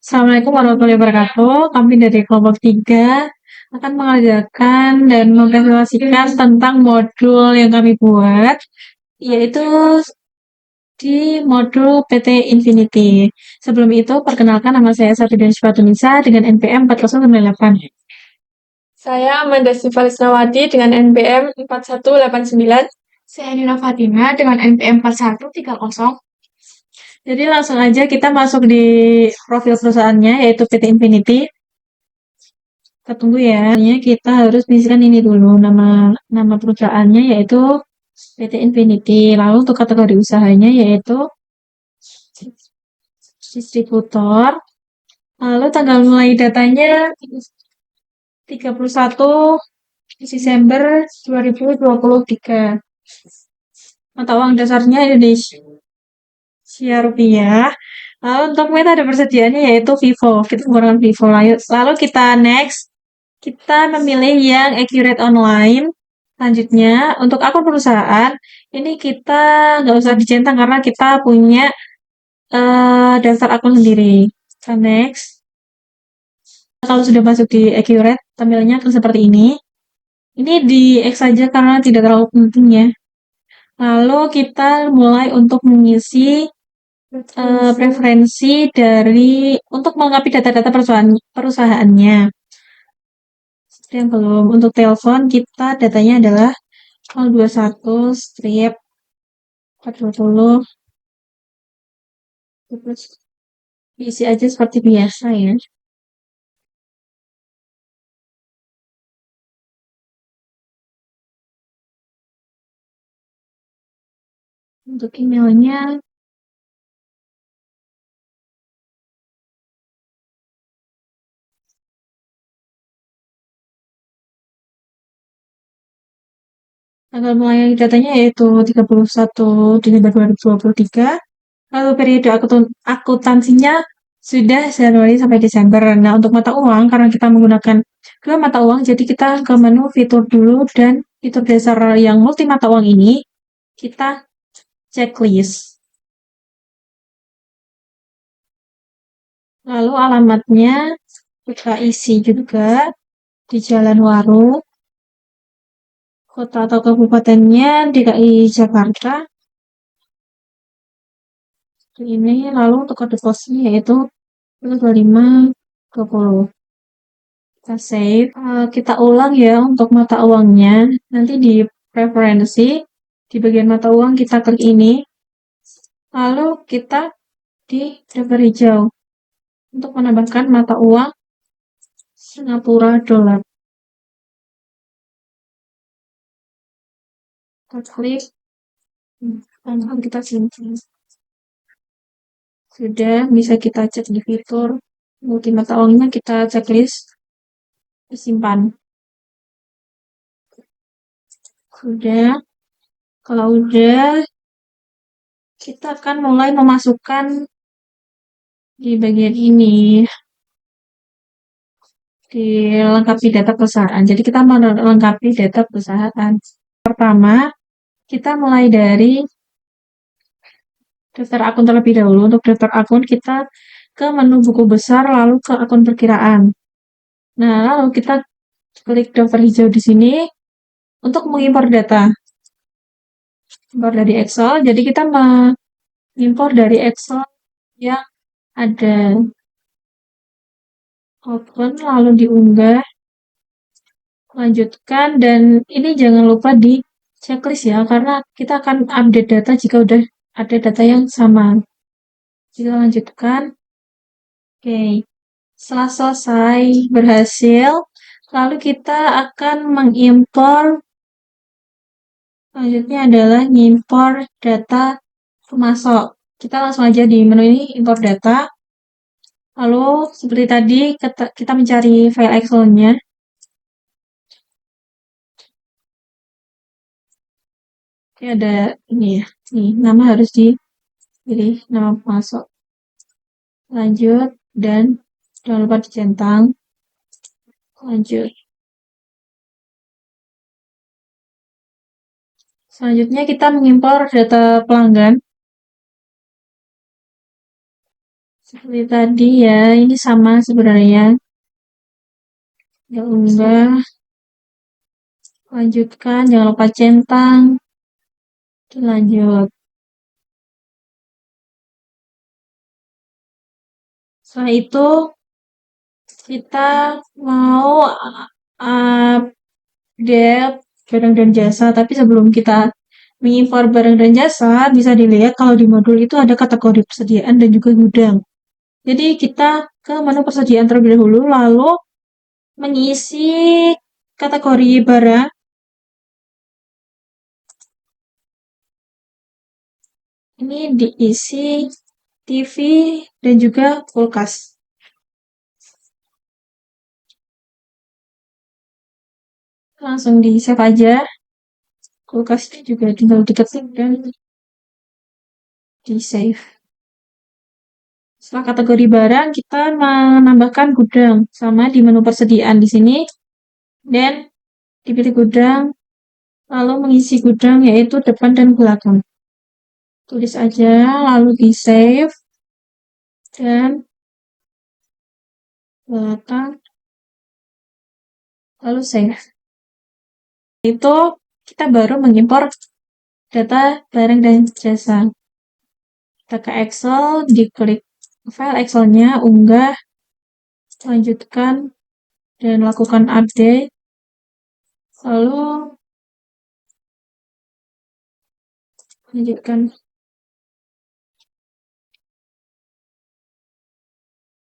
Assalamualaikum warahmatullahi wabarakatuh. Kami dari kelompok 3 akan mengerjakan dan mempresentasikan tentang modul yang kami buat, yaitu di modul PT Infinity. Sebelum itu, perkenalkan nama saya Safidin Syifaatunisa dengan NPM 4098. Saya Amanda Sifalisnawati dengan NPM 4189. Saya Nina Fatima dengan NPM 4130. Jadi langsung aja kita masuk di profil perusahaannya, yaitu PT Infinity. Kita tunggu ya. Kita harus mengisikan ini dulu, nama nama perusahaannya yaitu PT Infinity. Lalu untuk kategori usahanya yaitu distributor. Lalu tanggal mulai datanya 31 Desember 2023. Mata uang dasarnya Indonesia rupiah. Lalu untuk metode persediaannya yaitu Vivo. Kita menggunakan Vivo. Lalu kita next. Kita memilih yang accurate online. Selanjutnya, untuk akun perusahaan, ini kita nggak usah dicentang karena kita punya daftar akun sendiri. Kita next. Kalau sudah masuk di accurate, tampilnya akan seperti ini. Ini di X saja karena tidak terlalu penting ya. Lalu kita mulai untuk mengisi preferensi dari untuk melengkapi data-data perusahaannya. Yang belum untuk telepon kita datanya adalah 021 strip 420. Terus diisi aja seperti biasa ya. Untuk emailnya tanggal mulai datanya yaitu 31 Desember 2023. Lalu periode akuntansinya sudah Januari sampai Desember. Nah, untuk mata uang, karena kita menggunakan dua mata uang, jadi kita ke menu fitur dulu dan fitur dasar yang multi mata uang ini, kita checklist. Lalu alamatnya kita isi juga di Jalan Waru, kota atau kabupatennya DKI Jakarta. Ini lalu untuk kode posnya yaitu 2520. Kita save. Kita ulang ya untuk mata uangnya. Nanti di preferensi, di bagian mata uang kita klik ini. Lalu kita di daftar hijau untuk menambahkan mata uang Singapura dolar. Kita klik. Langsung kita simpan. Sudah bisa kita cek di fitur multi mata uangnya, kita checklist, disimpan. Sudah. Kalau udah, kita akan mulai memasukkan di bagian ini, dilengkapi data perusahaan. Jadi kita melengkapi data perusahaan. Pertama, kita mulai dari daftar akun terlebih dahulu. Untuk daftar akun kita ke menu buku besar, lalu ke akun perkiraan. Nah, lalu kita klik daftar hijau di sini untuk mengimpor data. Impor dari Excel, jadi kita mengimpor dari Excel yang ada open, lalu diunggah, lanjutkan, dan ini jangan lupa di checklist ya, karena kita akan update data jika udah ada data yang sama. Kita lanjutkan. Oke, setelah selesai berhasil, lalu kita akan mengimpor. Selanjutnya adalah mengimpor data pemasok. Kita langsung aja di menu ini impor data. Lalu seperti tadi kita mencari file Excel-nya. Ini ada ini ya. Nih, nama harus dipilih nama pemasok. Lanjut dan jangan lupa dicentang. Lanjut. Selanjutnya kita mengimpor data pelanggan. Seperti tadi ya, ini sama sebenarnya. Ya unggah, lanjutkan, jangan lupa centang. Lanjut. Setelah itu kita mau update barang dan jasa, tapi sebelum kita mengimpor barang dan jasa, bisa dilihat kalau di modul itu ada kategori persediaan dan juga gudang. Jadi kita ke menu persediaan terlebih dahulu, lalu mengisi kategori barang. Ini diisi TV dan juga kulkas. Langsung di save aja. Kulkasnya juga tinggal diketik dan di save. Setelah kategori barang, kita menambahkan gudang sama di menu persediaan di sini dan dipilih gudang, lalu mengisi gudang yaitu depan dan belakang. Tulis aja, lalu di save dan belakang, lalu save. Itu kita baru mengimpor data barang dan jasa. Kita ke Excel, diklik file Excelnya, unggah, lanjutkan, dan lakukan update. Lalu lanjutkan.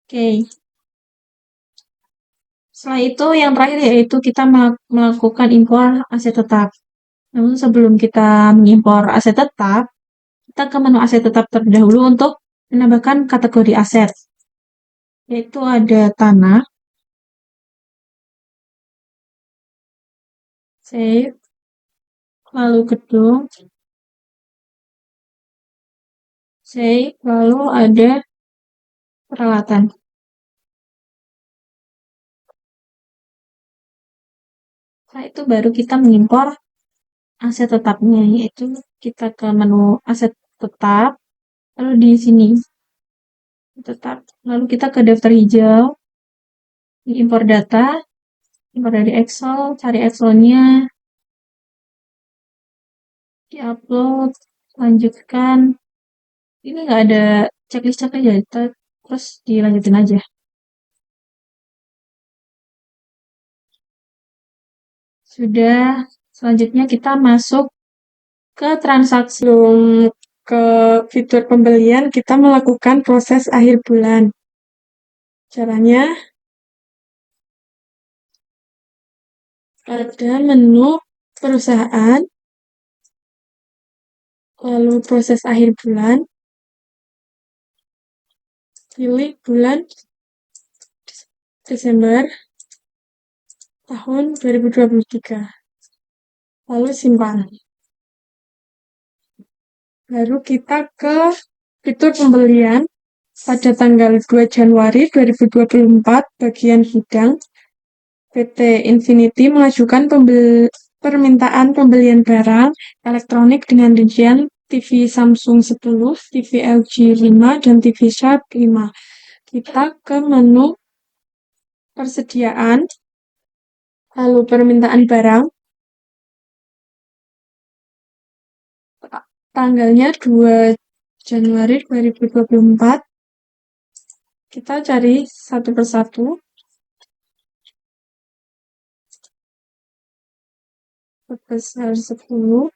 Oke. Setelah itu yang terakhir yaitu kita melakukan impor aset tetap. Namun sebelum kita mengimpor aset tetap, kita ke menu aset tetap terlebih dahulu untuk menambahkan kategori aset. Yaitu ada tanah, save, lalu gedung, save, lalu ada peralatan. Setelah itu baru kita mengimpor aset tetapnya, yaitu kita ke menu aset tetap, lalu di sini tetap, lalu kita ke daftar hijau, impor data, impor dari Excel, cari Excelnya, diupload, lanjutkan. Ini nggak ada checklist aja, terus dilanjutin aja. Sudah, selanjutnya kita masuk ke transaksi. Sebelum ke fitur pembelian, kita melakukan proses akhir bulan. Caranya, ada menu perusahaan, lalu proses akhir bulan, pilih bulan Desember tahun 2023, lalu simpan. Baru kita ke fitur pembelian pada tanggal 2 Januari 2024, bagian bidang, PT Infinity mengajukan permintaan pembelian barang elektronik dengan rincian TV Samsung 10, TV LG 5, dan TV Sharp 5. Kita ke menu persediaan, lalu permintaan barang, tanggalnya 2 Januari 2024. Kita cari satu persatu. Sebesar 10.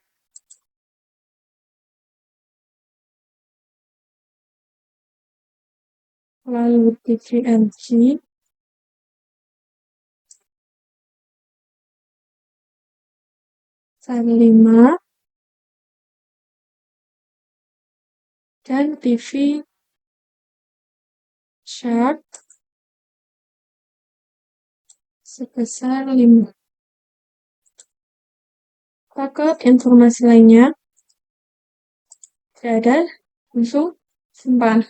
Lalu TV LG. Cari 5. Dan TV Sharp sebesar 5. Paket informasi lainnya tidak ada, langsung simpan.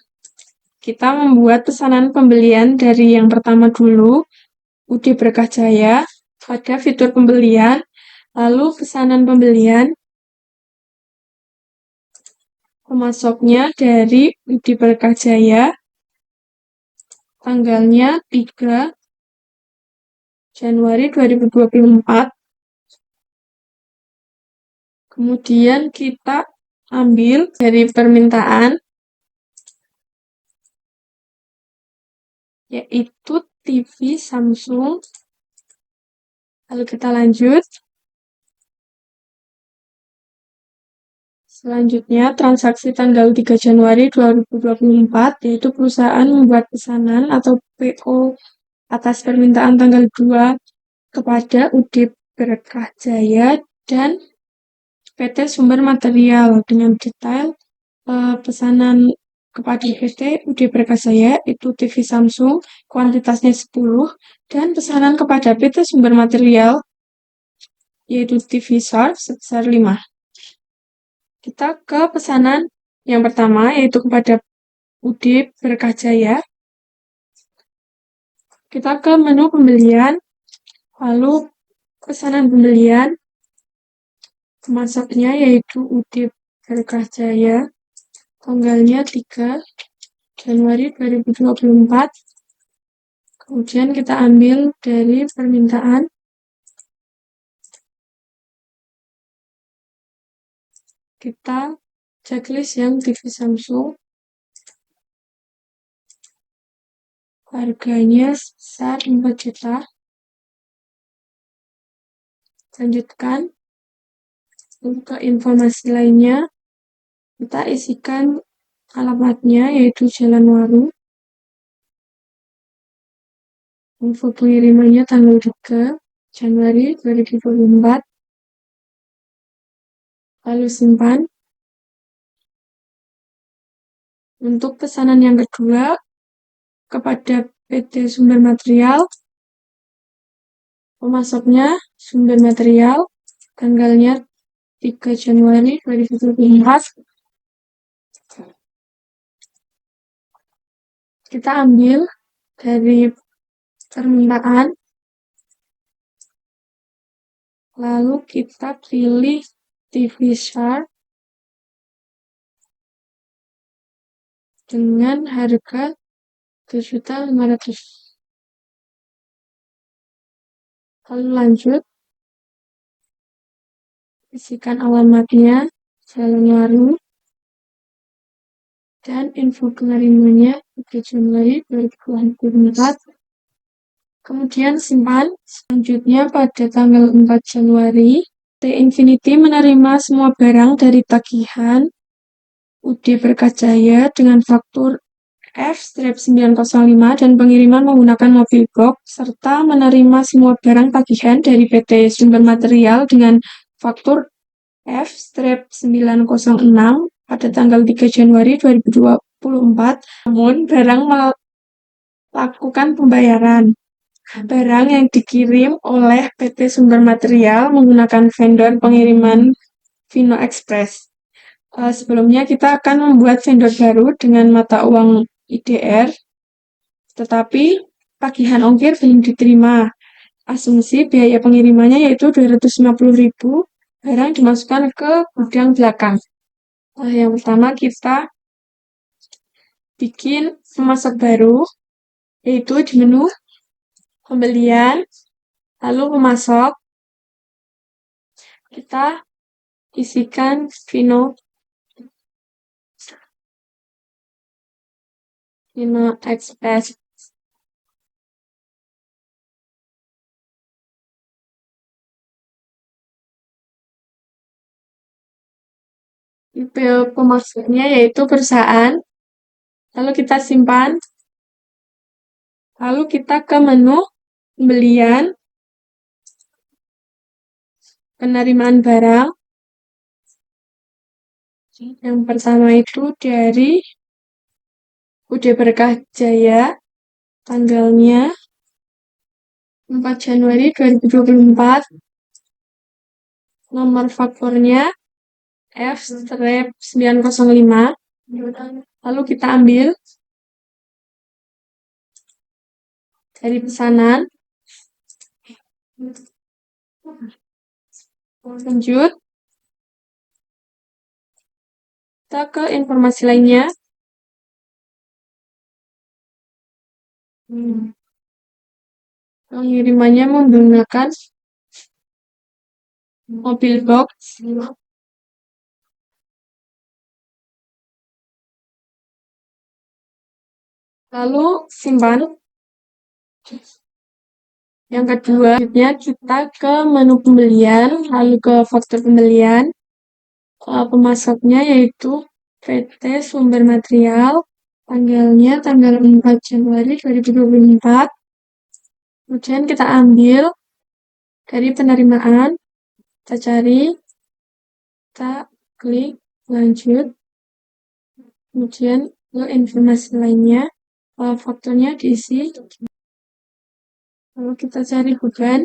Kita membuat pesanan pembelian dari yang pertama dulu, UD Berkah Jaya, pada fitur pembelian, lalu pesanan pembelian, pemasoknya dari UD Berkah Jaya, tanggalnya 3 Januari 2024. Kemudian kita ambil dari permintaan, yaitu TV Samsung. Lalu kita lanjut. Selanjutnya, transaksi tanggal 3 Januari 2024, yaitu perusahaan membuat pesanan atau PO atas permintaan tanggal 2 kepada UD Berkah Jaya dan PT Sumber Material dengan detail pesanan kepada PT UD Berkah Jaya itu TV Samsung kuantitasnya 10 dan pesanan kepada PT Sumber Material yaitu TV Sharp sebesar 5. Kita ke pesanan yang pertama yaitu kepada UD Berkah Jaya. Kita ke menu pembelian, lalu pesanan pembelian, pemasoknya yaitu UD Berkah Jaya, tanggalnya 3 Januari 2024. Kemudian kita ambil dari permintaan, kita checklist yang TV Samsung, harganya sebesar 4 juta. Lanjutkan. Untuk informasi lainnya, kita isikan alamatnya yaitu Jalan Waru. Info pengirimannya tanggal 3 Januari 2024. Lalu simpan. Untuk pesanan yang kedua kepada PT Sumber Material, pemasoknya Sumber Material, tanggalnya 3 Januari 2024. Kita ambil dari permintaan, lalu kita pilih TV Sharp dengan harga 7.500. Lalu lanjut, isikan alamatnya, Jalan Waru, dan info pengirimannya 3 Januari 2024. Kemudian simpan. Selanjutnya pada tanggal 4 Januari, T Infinity menerima semua barang dari tagihan UD Berkah Jaya dengan faktur F-905 dan pengiriman menggunakan mobil box, serta menerima semua barang tagihan dari PT Sumber Material dengan faktur F-906 pada tanggal 3 Januari 2024, namun barang melakukan pembayaran. Barang yang dikirim oleh PT Sumber Material menggunakan vendor pengiriman Vino Express. Sebelumnya kita akan membuat vendor baru dengan mata uang IDR, tetapi tagihan ongkir belum diterima. Asumsi biaya pengirimannya yaitu 250.000, barang dimasukkan ke gudang belakang. Yang pertama kita bikin pemasok baru, yaitu di menu pembelian, lalu pemasok, kita isikan Vino Express. Tipe pemasoknya yaitu perusahaan, lalu kita simpan, lalu kita ke menu pembelian, penerimaan barang. Yang pertama itu dari UD Berkah Jaya, tanggalnya 4 Januari 2024, nomor fakturnya F-905, lalu kita ambil dari pesanan, lanjut, kita ke informasi lainnya, Pengirimannya menggunakan mobil box. Lalu simpan. Yang kedua, selanjutnya kita ke menu pembelian, lalu ke faktur pembelian. Pemasoknya yaitu PT Sumber Material, tanggalnya tanggal 4 Januari 2024. Kemudian kita ambil dari penerimaan, kita cari, kita klik lanjut, kemudian ke informasi lainnya, fakturnya diisi, lalu kita cari beban.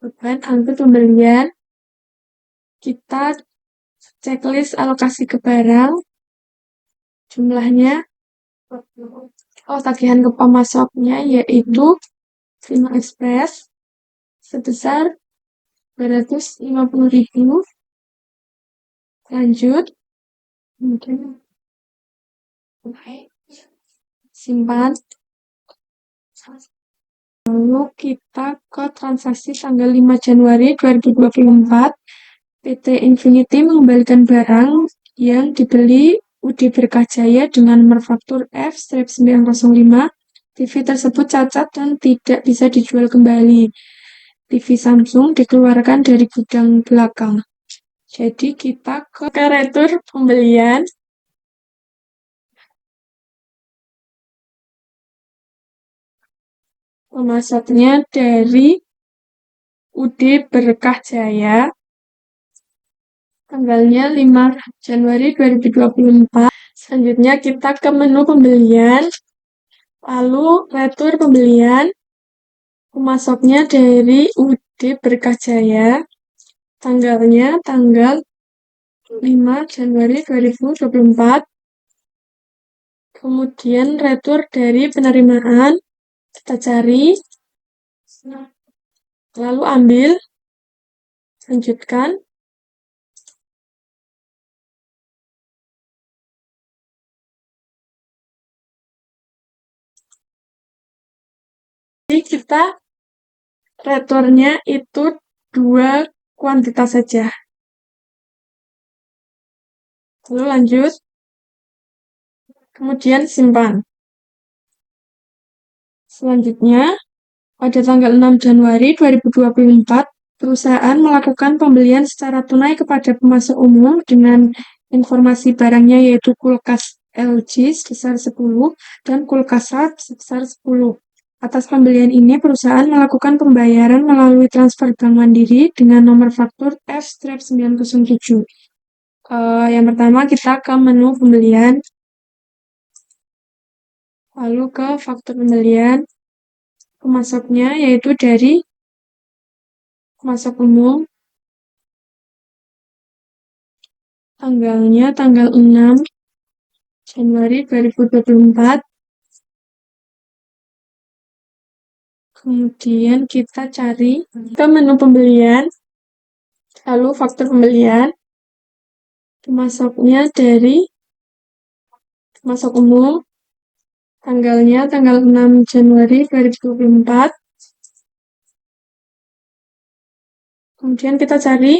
Beban angkut pembelian, kita checklist alokasi ke barang, jumlahnya, tagihan ke pemasoknya yaitu Vino Express sebesar 250.000. Lanjut, kemudian simpan. Lalu kita ke transaksi tanggal 5 Januari 2024. PT Infinity mengembalikan barang yang dibeli UD Berkah Jaya dengan nomor faktur F-905. TV tersebut cacat dan tidak bisa dijual kembali. TV Samsung dikeluarkan dari gudang belakang. Jadi kita ke retur pembelian. Pemasoknya dari UD Berkah Jaya. Tanggalnya 5 Januari 2024. Selanjutnya kita ke menu pembelian. Lalu retur pembelian. Pemasoknya dari UD Berkah Jaya. Tanggalnya tanggal 5 Januari 2024. Kemudian retur dari penerimaan. Kita cari. Lalu ambil. Lanjutkan. Jadi kita returnya itu 2 kuantitas saja. Lalu lanjut. Kemudian simpan. Selanjutnya, pada tanggal 6 Januari 2024, perusahaan melakukan pembelian secara tunai kepada pemasok umum dengan informasi barangnya yaitu kulkas LG sebesar 10 dan kulkas SAP sebesar 10. Atas pembelian ini, perusahaan melakukan pembayaran melalui transfer bank mandiri dengan nomor faktur F-907. Yang pertama kita ke menu pembelian, lalu ke faktur pembelian, pemasoknya yaitu dari pemasok umum, tanggalnya tanggal 6 Januari 2024. Kemudian kita cari ke menu pembelian, lalu faktur pembelian, pemasoknya dari pemasok umum, tanggalnya tanggal 6 Januari 2024. Kemudian kita cari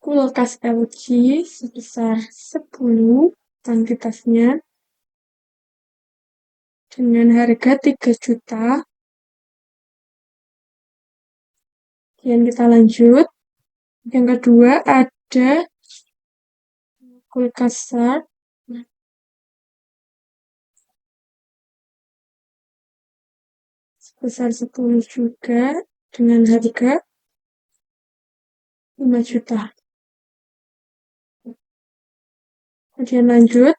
kulkas LG sebesar 10 kuantitasnya dengan harga 3 juta. Kemudian kita lanjut. Yang kedua ada kulkas SAP sebesar 10 juga dengan harga 5 juta. Kemudian lanjut.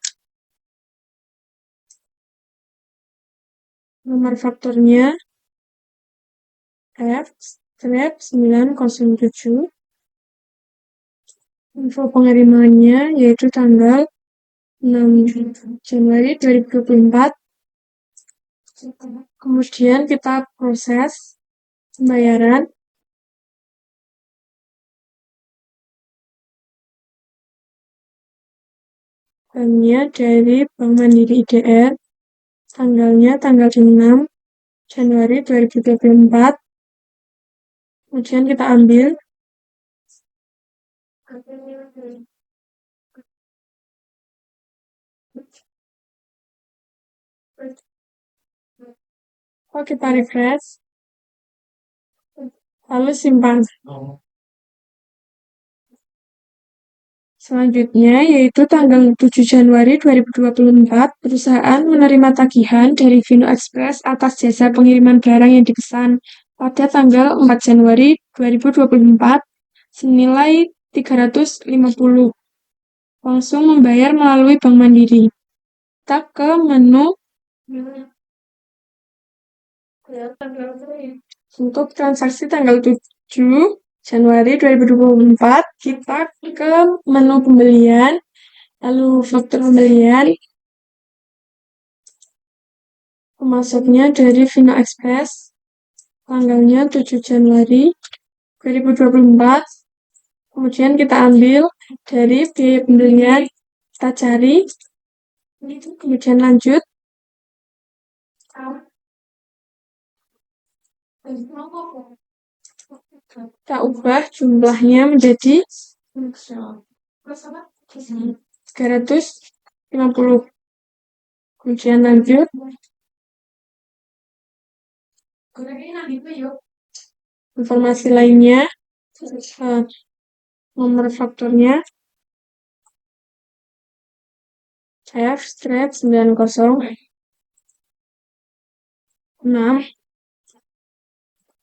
Nomor fakturnya F-907. Info pengirimannya yaitu tanggal 6 Januari 2024. Kemudian kita proses pembayaran. banknya dari Bank Mandiri IDR, tanggalnya tanggal 6 Januari 2024. Kemudian kita ambil kita refresh, lalu simpan. Selanjutnya, yaitu tanggal 7 Januari 2024, perusahaan menerima tagihan dari Vino Express atas jasa pengiriman barang yang dipesan pada tanggal 4 Januari 2024 senilai 350. Langsung membayar melalui Bank Mandiri. Kita ke menu untuk transaksi tanggal 7 Januari 2024, kita ke menu pembelian, lalu faktur pembelian, pemasoknya dari Vino Express, tanggalnya 7 Januari 2024, kemudian kita ambil dari biaya pembelian, kita cari, kemudian lanjut, kita ubah jumlahnya menjadi 350. Kemudian lanjut, informasi lainnya, nomor fakturnya, F-9006,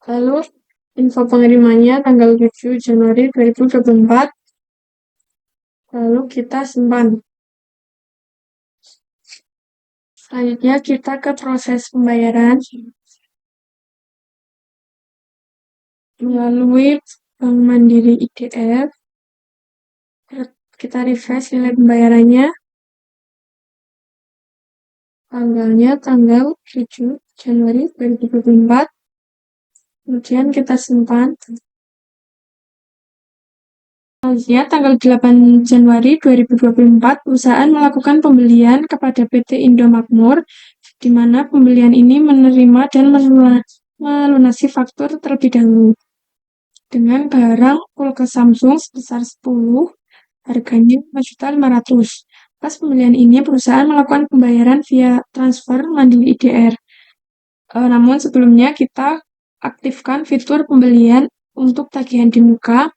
lalu info pengirimannya tanggal 7 Januari 2024, lalu kita simpan. Selanjutnya kita ke proses pembayaran melalui Bank Mandiri IDR. Kita refresh nilai pembayarannya. Tanggalnya tanggal 7 Januari 2024. Kemudian kita simpan. Selanjutnya tanggal 8 Januari 2024, perusahaan melakukan pembelian kepada PT Indomakmur, di mana pembelian ini menerima dan melunasi faktur terlebih dahulu dengan barang kulkas Samsung sebesar 10, harganya 5.500.000. Pas pembelian ini, perusahaan melakukan pembayaran via transfer Mandiri IDR. Namun sebelumnya kita aktifkan fitur pembelian untuk tagihan di muka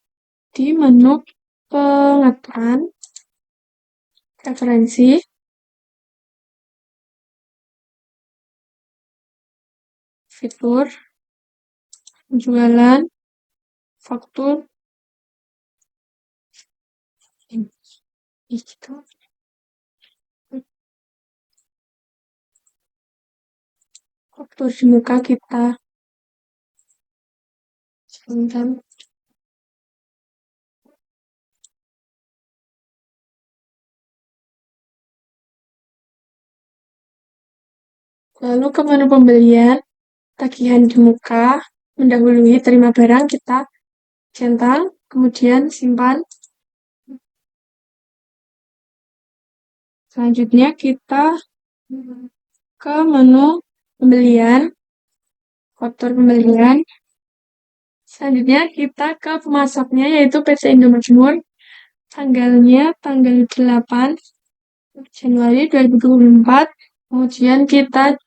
di menu pengaturan, referensi, fitur, penjualan, faktur, faktur di muka kita. Sebentar. Lalu ke menu pembelian, tagihan di muka, mendahului terima barang, kita centang, kemudian simpan. Selanjutnya kita ke menu pembelian, faktur pembelian. Selanjutnya kita ke pemasoknya, yaitu PT Indomakmur. Tanggalnya tanggal 8 Januari 2024. Kemudian kita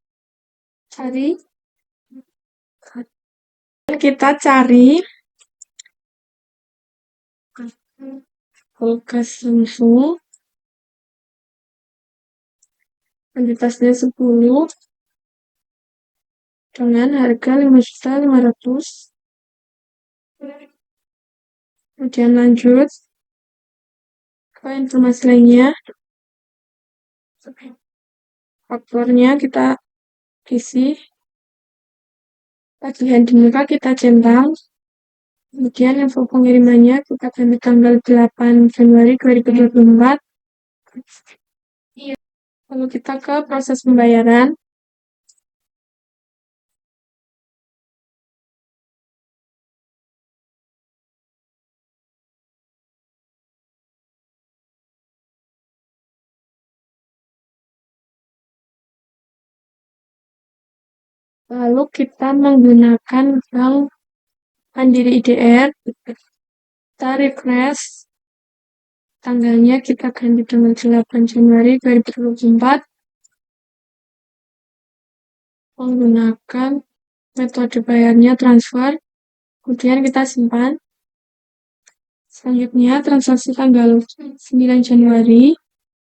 cari kulkas Samsung, kuantitasnya 10 dengan harga 5.500.000. Kemudian lanjut ke informasi lainnya, fakturnya kita isi, tagihan di muka kita centang, kemudian info pengirimannya kita ganti tanggal 8 Januari 2024. Lalu kita ke proses pembayaran. Lalu kita menggunakan Bank Mandiri IDR, kita request tanggalnya kita ganti tanggal 8 Januari 2024 menggunakan metode bayarnya transfer, kemudian kita simpan. Selanjutnya, transaksi tanggal 9 Januari,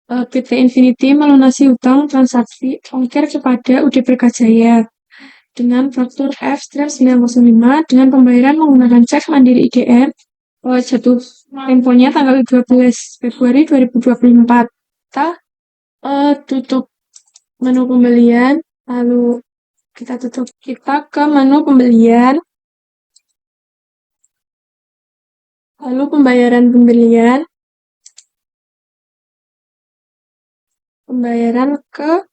PT Infinity melunasi hutang transaksi ongkir kepada UD Berkajaya dengan faktur F-905 dengan pembayaran menggunakan cek Mandiri IDR, jatuh temponya tanggal 12 Februari 2024. Kita tutup menu pembelian, lalu kita ke menu pembelian, lalu pembayaran ke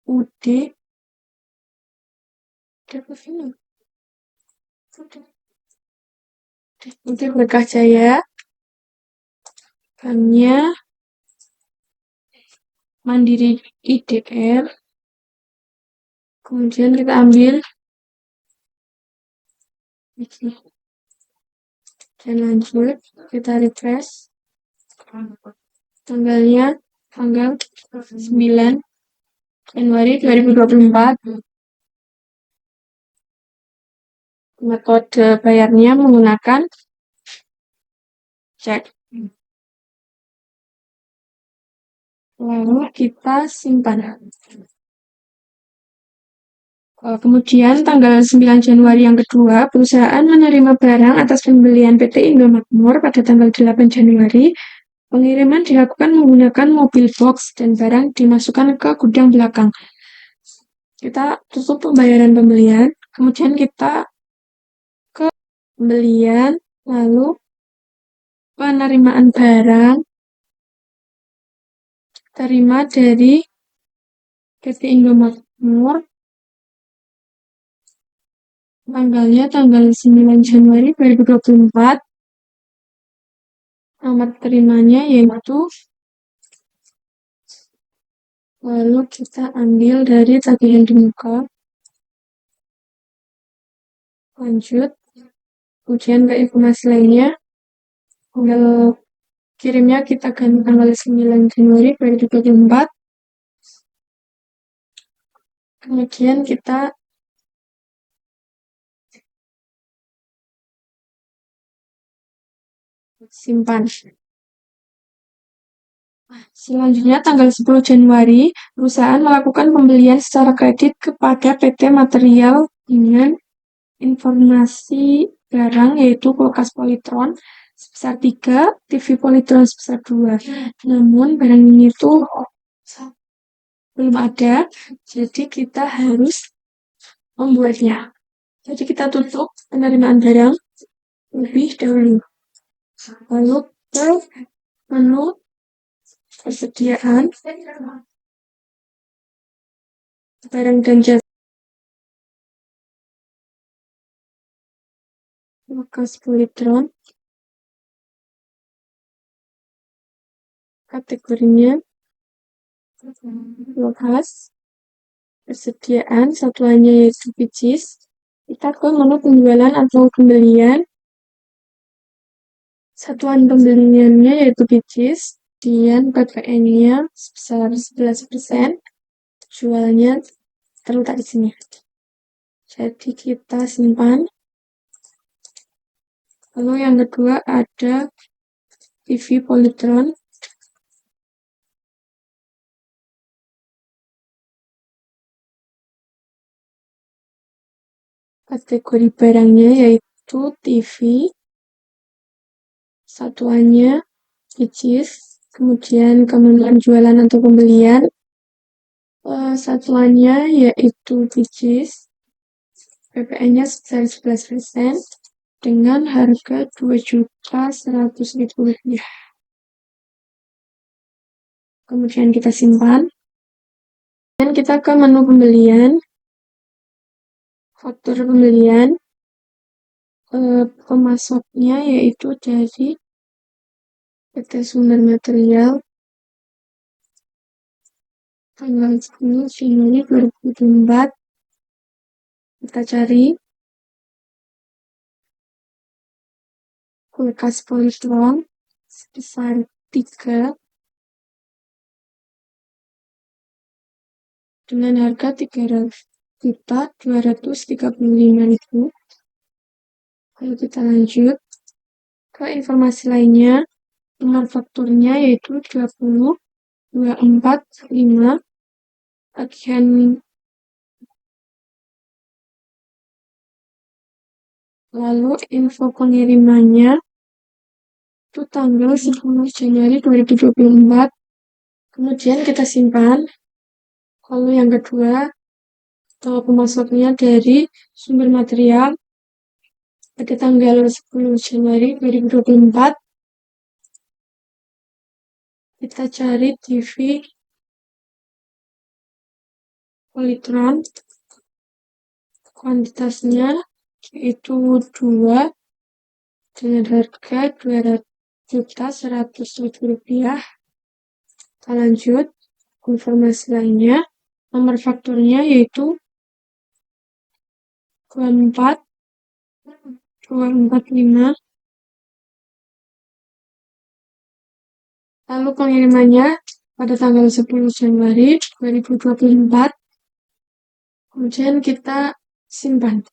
UD Berkajaya, banknya Mandiri IDR, kemudian kita ambil dan lanjut, kita refresh tanggalnya tanggal 9 Januari 2024. Metode bayarnya menggunakan cek. Lalu kita simpan. Kemudian tanggal 9 Januari yang kedua, perusahaan menerima barang atas pembelian PT Indomakmur pada tanggal 8 Januari. Pengiriman dilakukan menggunakan mobil box dan barang dimasukkan ke gudang belakang. Kita tutup pembelian, kemudian kita ke pembelian, lalu penerimaan barang terima dari PT Indomakmur, tanggalnya tanggal 9 Januari 2024, alamat terimanya yaitu, lalu kita ambil dari tagihan di muka, lanjut, kemudian ke informasi lainnya, tanggal kirimnya kita ganti tanggal 9 Januari 2024, kemudian kita simpan. Selanjutnya, tanggal 10 Januari, perusahaan melakukan pembelian secara kredit kepada PT Material dengan informasi barang yaitu kulkas Polytron sebesar 3, TV Polytron sebesar 2. Namun barang ini tuh belum ada, jadi kita harus membuatnya. Jadi kita tutup penerimaan barang lebih dahulu. Lalu ke menu persediaan barang dan jasa. Kulkas Polytron, kategorinya kulkas, persediaan satuannya yaitu pieces. Kita ke menu penjualan atau pembelian. Satuan pembeliannya yaitu pieces, kemudian PPN-nya sebesar 11%, jualnya terletak di sini. Jadi kita simpan. Lalu yang kedua ada TV Polytron. Kategori barangnya yaitu TV, satuannya pieces, kemudian kemudian jualan atau pembelian, satuannya yaitu pieces, PPN-nya sebesar 11% dengan harga Rp2.100.000. Kemudian kita simpan. Dan kita ke menu pembelian, faktur pembelian, pemasoknya yaitu dari PT Sumber Material tanggal 10 Januari 2024, Kita cari kulkas Polytron sebesar 3 dengan harga 300.235.000. Lalu kita lanjut ke informasi lainnya. Nomor fakturnya yaitu 20245. Agen lalu info pengirimannya itu tanggal 10 Januari 2024. Kemudian kita simpan. Lalu yang kedua, tanggal pemasoknya dari sumber material pada tanggal 10 Januari 2024. Kita cari TV Polytron. Kuantitasnya yaitu 2 dengan harga Rp200.100.000. Kita lanjut informasi lainnya. Nomor fakturnya yaitu 24245. Lalu pengirimannya pada tanggal 10 Januari 2024. Kemudian kita simpan.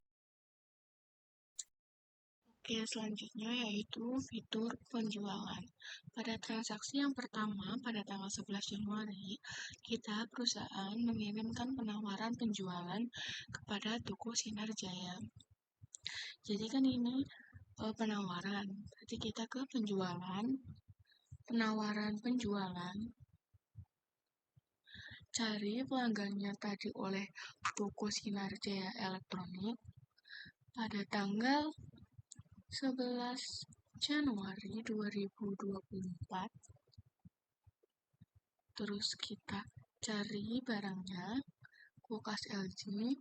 Oke, selanjutnya yaitu fitur penjualan. Pada transaksi yang pertama, pada tanggal 11 Januari, kita perusahaan mengirimkan penawaran penjualan kepada toko Sinar Jaya. Jadi kan ini penawaran, berarti kita ke penjualan, penawaran penjualan, cari pelanggannya tadi oleh toko Sinar Jaya Elektronik pada tanggal 11 Januari 2024. Terus kita cari barangnya, kulkas LG,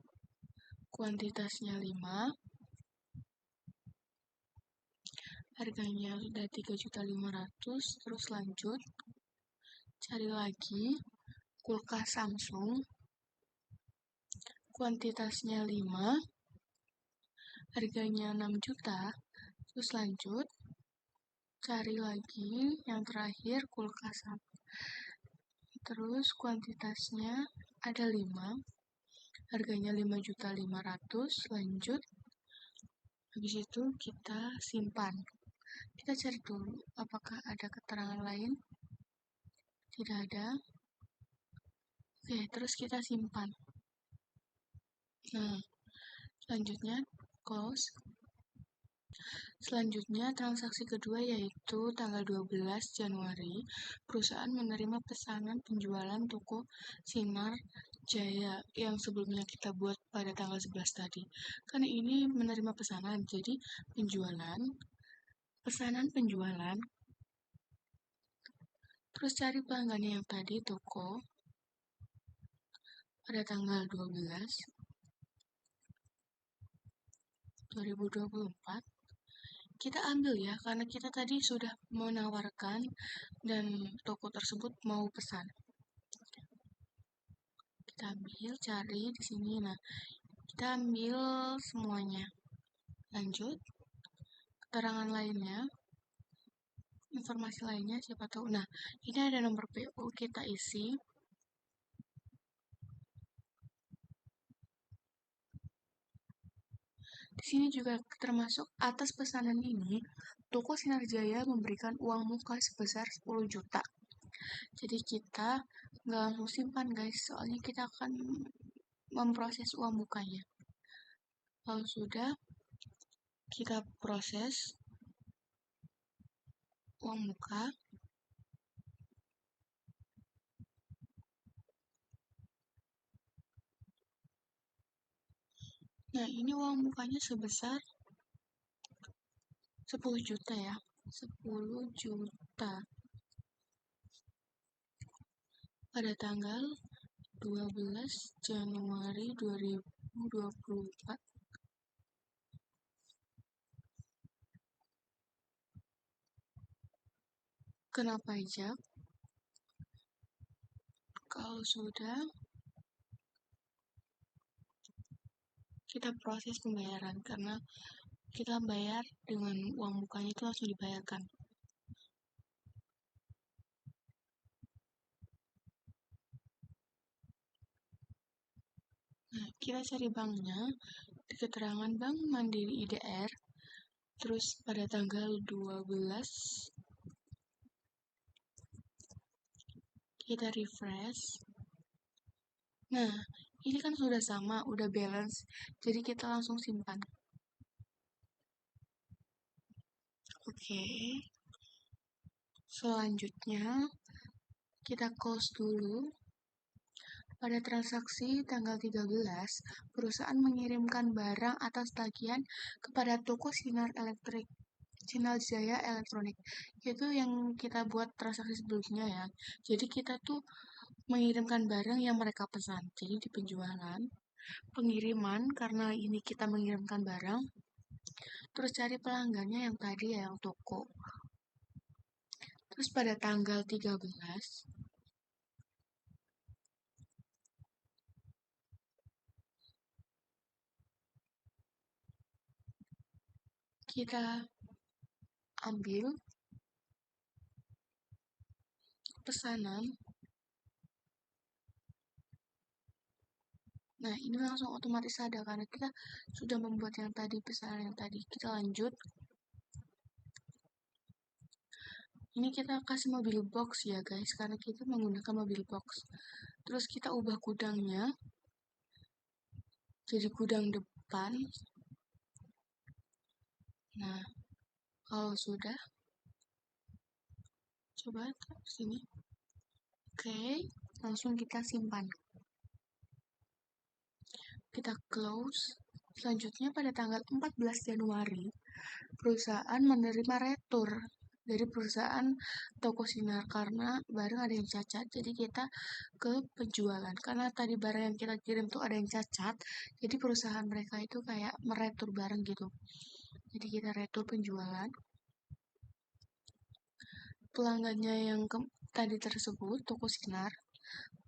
kuantitasnya 5, harganya sudah 3.500.000. Terus lanjut, cari lagi kulkas Samsung, kuantitasnya 5, harganya 6 juta. Terus lanjut, cari lagi yang terakhir kulkas terus kuantitasnya ada 5, harganya 5.500.000. Lanjut, habis itu kita simpan. Kita cari dulu apakah ada keterangan lain. Tidak ada. Oke, terus kita simpan. Nah, selanjutnya close. Selanjutnya, transaksi kedua yaitu tanggal 12 Januari, perusahaan menerima pesanan penjualan toko Sinar Jaya yang sebelumnya kita buat pada tanggal 11 tadi. Karena ini menerima pesanan, jadi pesanan penjualan, terus cari pelanggannya yang tadi, toko, pada tanggal 12 2024. Kita ambil ya, karena kita tadi sudah menawarkan dan toko tersebut mau pesan. Kita ambil, cari di sini. Nah, kita ambil semuanya. Lanjut, keterangan lainnya, informasi lainnya siapa tahu. Nah, ini ada nomor PO, kita isi. Di sini juga termasuk atas pesanan ini, toko Sinar Jaya memberikan uang muka sebesar 10 juta. Jadi kita nggak langsung simpan guys, soalnya kita akan memproses uang mukanya. Kalau sudah, kita proses uang muka. Nah, ini uang mukanya sebesar 10 juta ya. 10 juta. Pada tanggal 12 Januari 2024. Kena pajak. Kalau sudah, kita proses pembayaran karena kita bayar dengan uang mukanya itu langsung dibayarkan. Nah, kita cari banknya di keterangan Bank Mandiri IDR, terus pada tanggal 12 kita refresh. Nah, ini kan sudah sama, udah balance, jadi kita langsung simpan. Oke. Selanjutnya, kita close dulu. Pada transaksi tanggal 13, perusahaan mengirimkan barang atas tagihan kepada toko Sinar Jaya Elektronik. Itu yang kita buat transaksi sebelumnya ya. Jadi kita tuh mengirimkan barang yang mereka pesan. Jadi di penjualan, pengiriman karena ini kita mengirimkan barang, terus cari pelanggannya yang tadi ya, yang toko. Terus pada tanggal 13, kita ambil pesanan. Nah, ini langsung otomatis ada karena kita sudah membuat yang tadi, pesanan yang tadi. Kita lanjut. Ini kita kasih mobil box ya guys, karena kita menggunakan mobil box. Terus kita ubah gudangnya jadi gudang depan. Nah, kalau sudah, coba taruh sini. Oke, langsung kita simpan. Kita close. Selanjutnya pada tanggal 14 Januari, perusahaan menerima retur dari perusahaan toko Sinar karena barang ada yang cacat. Jadi kita ke penjualan. Karena tadi barang yang kita kirim tuh ada yang cacat, jadi perusahaan mereka itu kayak meretur barang gitu. Jadi kita retur penjualan. Pelanggannya yang tadi tersebut, toko Sinar,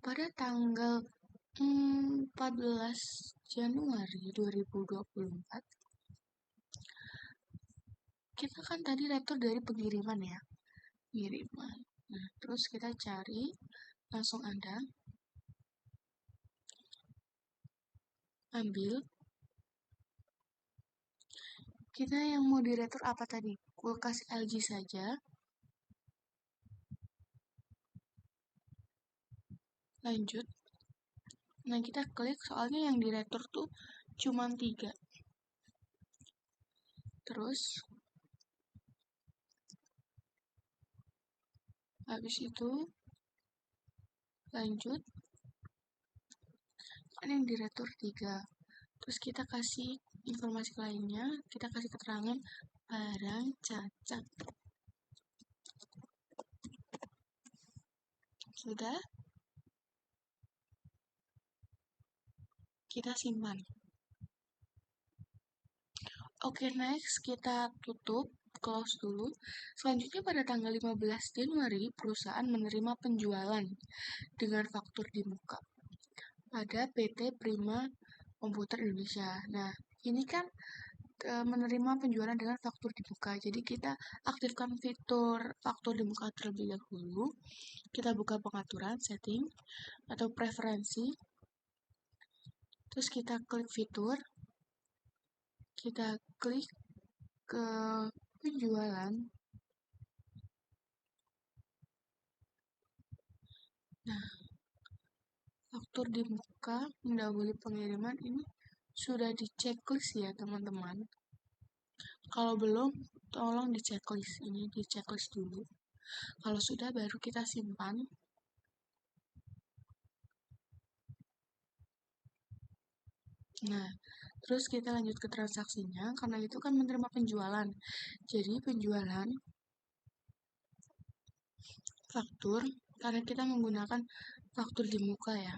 pada tanggal 14 Januari 2024, kita kan tadi retur dari pengiriman ya, pengiriman. Nah, terus kita cari, langsung ada, ambil. Kita yang mau diretur apa tadi? Kulkas LG saja. Lanjut. Nah, kita klik soalnya yang diretur tuh cuma 3. Terus, habis itu, lanjut. Kan yang diretur 3. Terus kita kasih informasi lainnya, kita kasih keterangan barang cacat. Sudah? Kita simpan. Oke, next kita tutup, close dulu. Selanjutnya pada tanggal 15 Januari, perusahaan menerima penjualan dengan faktur di muka pada PT Prima Komputer Indonesia. Nah, ini kan menerima penjualan dengan faktur di muka. Jadi kita aktifkan fitur faktur di muka terlebih dahulu. Kita buka pengaturan, setting, atau preferensi. Terus kita klik fitur. Kita klik ke penjualan. Nah, faktur di muka mendahului pengiriman ini sudah di checklist ya teman-teman. Kalau belum, tolong di checklist. Ini di checklist dulu. Kalau sudah, baru kita simpan. Nah, terus kita lanjut ke transaksinya, karena itu kan menerima penjualan. Jadi penjualan faktur, karena kita menggunakan faktur di muka ya.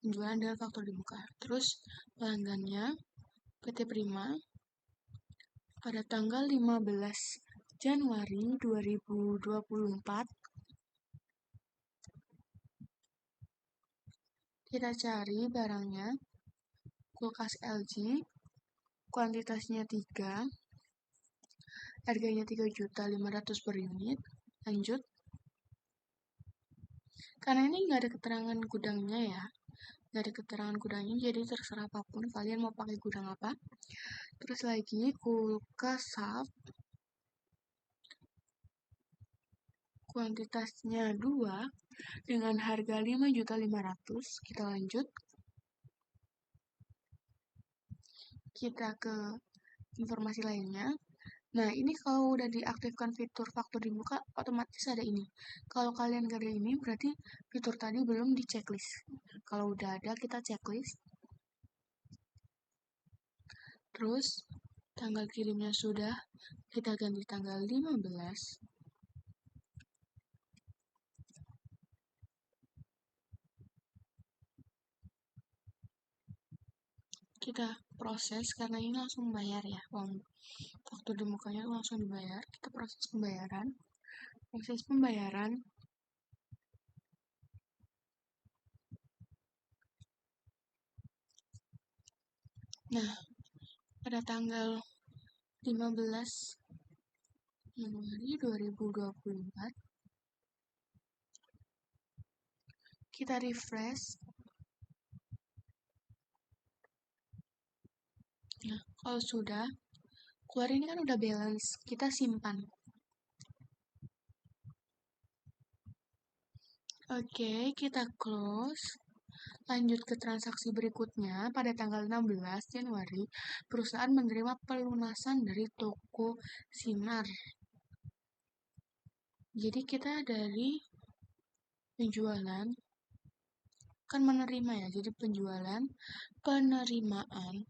Penjualan dengan faktur di muka. Terus pelanggannya PT Prima pada tanggal 15 Januari 2024, kita cari barangnya, kulkas LG, kuantitasnya 3, harganya 3.500.000 per unit. Lanjut. Karena ini nggak ada keterangan gudangnya ya, nggak ada keterangan gudangnya, jadi terserah apapun kalian mau pakai gudang apa. Terus lagi kulkas Salt, kuantitasnya 2 dengan harga 5.500.000. Kita lanjut. Kita ke informasi lainnya. Nah, ini kalau udah diaktifkan fitur faktur dibuka, otomatis ada ini. Kalau kalian gak ada ini, berarti fitur tadi belum di checklist. Kalau udah ada, kita checklist. Terus, tanggal kirimnya sudah, kita ganti tanggal 15. Kita proses, karena ini langsung bayar ya, uang faktur dibukanya langsung dibayar. Kita proses pembayaran. Proses pembayaran. Nah, pada tanggal 15 Januari 2024, kita refresh. Nah, kalau sudah, keluar ini kan udah balance, kita simpan. Oke, kita close. Lanjut ke transaksi berikutnya, pada tanggal 16 Januari, perusahaan menerima pelunasan dari toko Sinar. Jadi kita dari penjualan, kan menerima ya, jadi penjualan, penerimaan,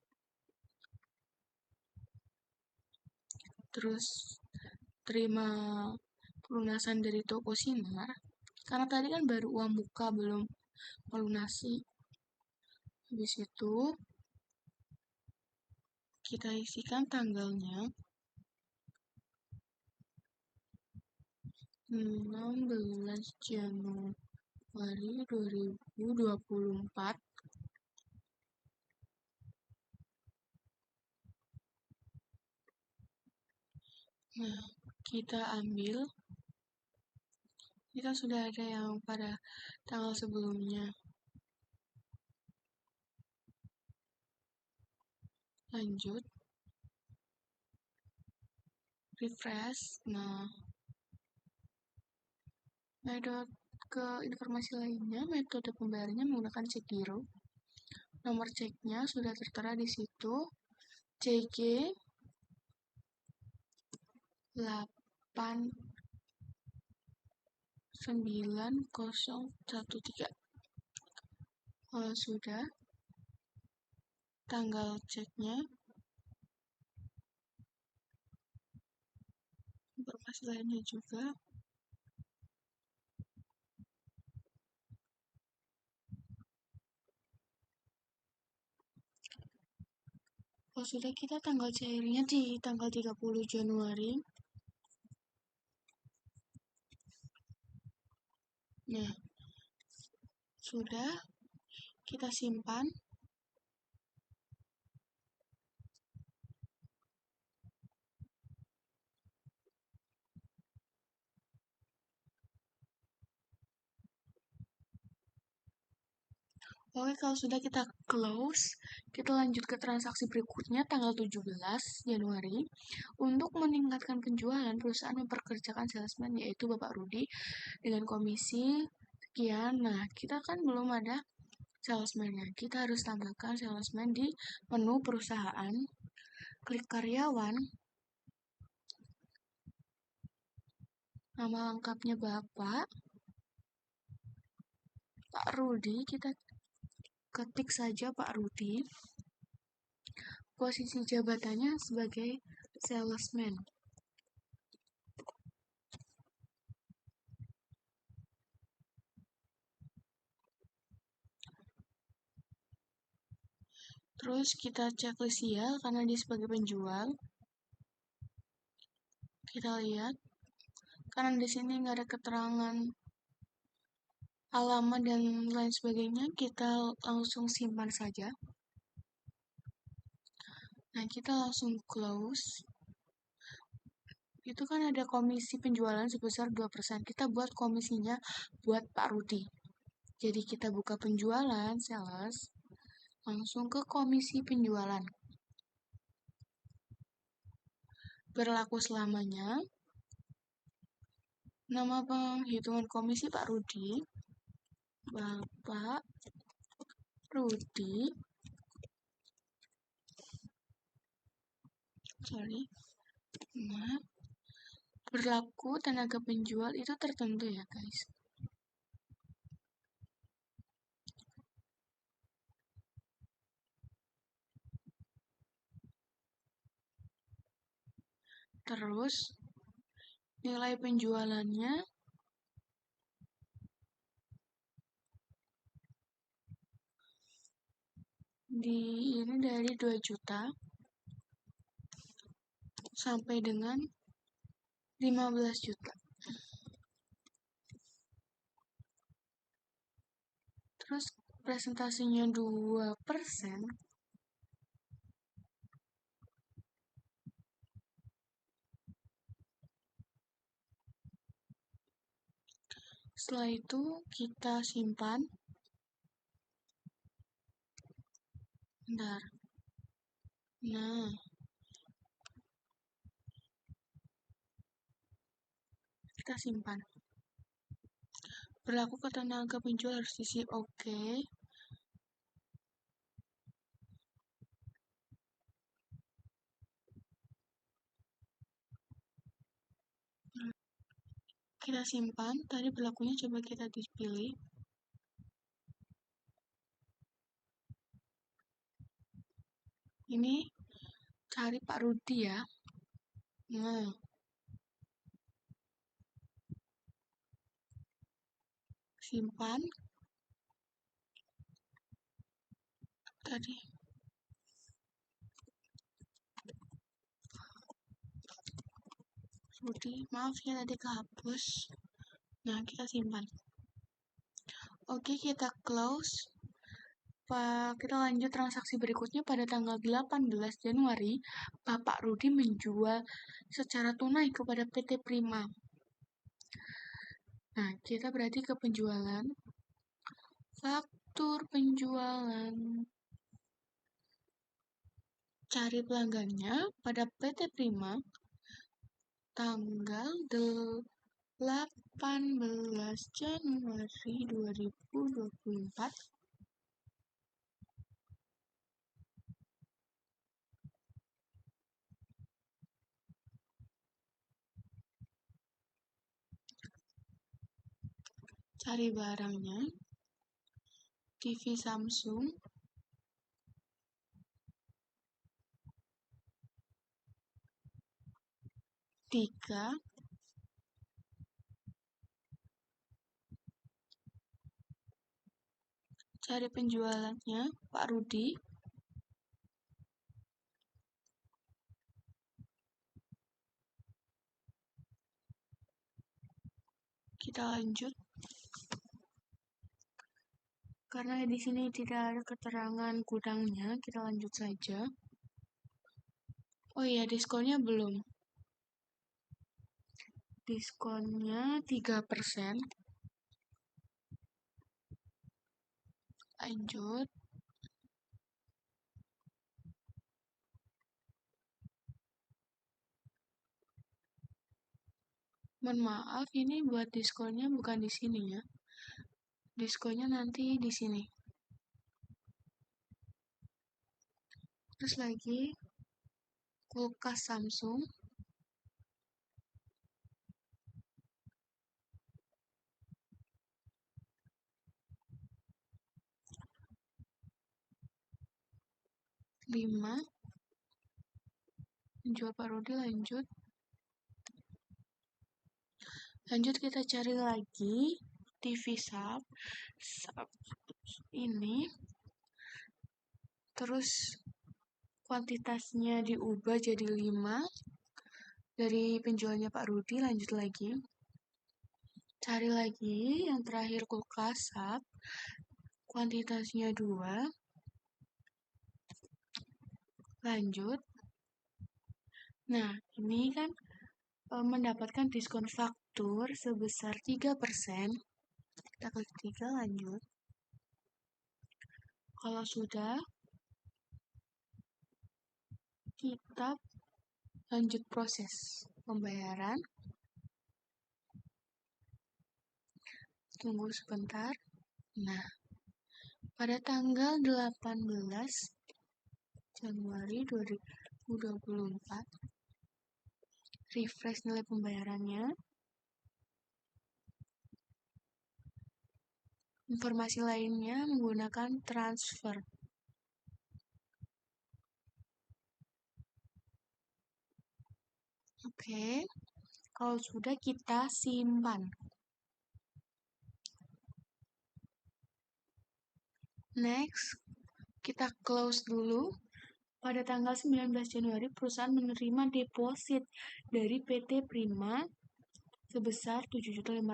terus terima pelunasan dari toko Sinar, karena tadi kan baru uang muka, belum melunasi. Habis itu, kita isikan tanggalnya 16 Januari 2024. Nah, kita ambil, kita sudah ada yang pada tanggal sebelumnya. Lanjut, refresh. Nah, ke informasi lainnya, metode pembayarannya menggunakan cek giro. Nomor ceknya sudah tertera di situ, CG 89013. Kalau sudah, tanggal ceknya, informasi lainnya juga. Kalau sudah, kita tanggal cairnya di tanggal 30 Januari. Nah, sudah, kita simpan. Oke, kalau sudah kita close, kita lanjut ke transaksi berikutnya tanggal 17 Januari. Untuk meningkatkan penjualan, perusahaan memperkerjakan salesman yaitu Bapak Rudi dengan komisi sekian. Nah, kita kan belum ada salesman-nya. Kita harus tambahkan salesman di menu perusahaan. Klik karyawan. Nama lengkapnya Bapak Rudi, kita ketik saja Pak Rudi. Posisi jabatannya sebagai salesman. Terus kita checklist ya, karena dia sebagai penjual. Kita lihat, karena di sini nggak ada keterangan alamat dan lain sebagainya, kita langsung simpan saja. Nah, kita langsung close. Itu kan ada komisi penjualan sebesar 2%. Kita buat komisinya buat Pak Rudi. Jadi kita buka penjualan, sales, langsung ke komisi penjualan. Berlaku selamanya. Nama penghitungan komisi Pak Rudi. Bapak Rudi. Nah, berlaku tenaga penjual itu tertentu ya guys. Terus nilai penjualannya ini dari 2 juta sampai dengan 15 juta. Terus presentasinya 2%. Setelah itu kita simpan. Bentar. Nah, kita simpan. Berlaku ke tenaga penjual harus diisi oke. Kita simpan. Tadi berlakunya coba kita dipilih. Ini cari Pak Rudi ya. Nah, simpan. Tadi Rudi, maaf ya tadi kehapus. Nah, kita simpan. Oke, kita close. Kita lanjut transaksi berikutnya pada tanggal 18 Januari, Bapak Rudi menjual secara tunai kepada PT Prima. Nah, kita berarti ke penjualan. Faktur penjualan. Cari pelanggannya pada PT Prima tanggal 18 Januari 2024. Cari barangnya. TV Samsung. 3. Cari penjualannya, Pak Rudi. Kita lanjut. Karena di sini tidak ada keterangan gudangnya, kita lanjut saja. Oh iya, diskonnya belum. Diskonnya 3%. Lanjut. Mohon maaf, ini buat diskonnya bukan di sini ya. Diskonnya nanti di sini. Terus lagi, kulkas Samsung. 5. Menjual Pak Rudi, lanjut. Lanjut kita cari lagi TV Sub ini. Terus kuantitasnya diubah jadi 5 dari penjualnya Pak Rudi. Lanjut lagi. Cari lagi yang terakhir kulkas Sub. Kuantitasnya 2. Lanjut. Nah, ini kan mendapatkan diskon faktur sebesar 3%. Kita klik 3, lanjut. Kalau sudah, kita lanjut proses pembayaran. Tunggu sebentar. Nah, pada tanggal 18 Januari 2024, refresh nilai pembayarannya. Informasi lainnya menggunakan transfer. Oke, kalau sudah kita simpan. Next, kita close dulu. Pada tanggal 19 Januari, perusahaan menerima deposit dari PT Prima sebesar 7.500.000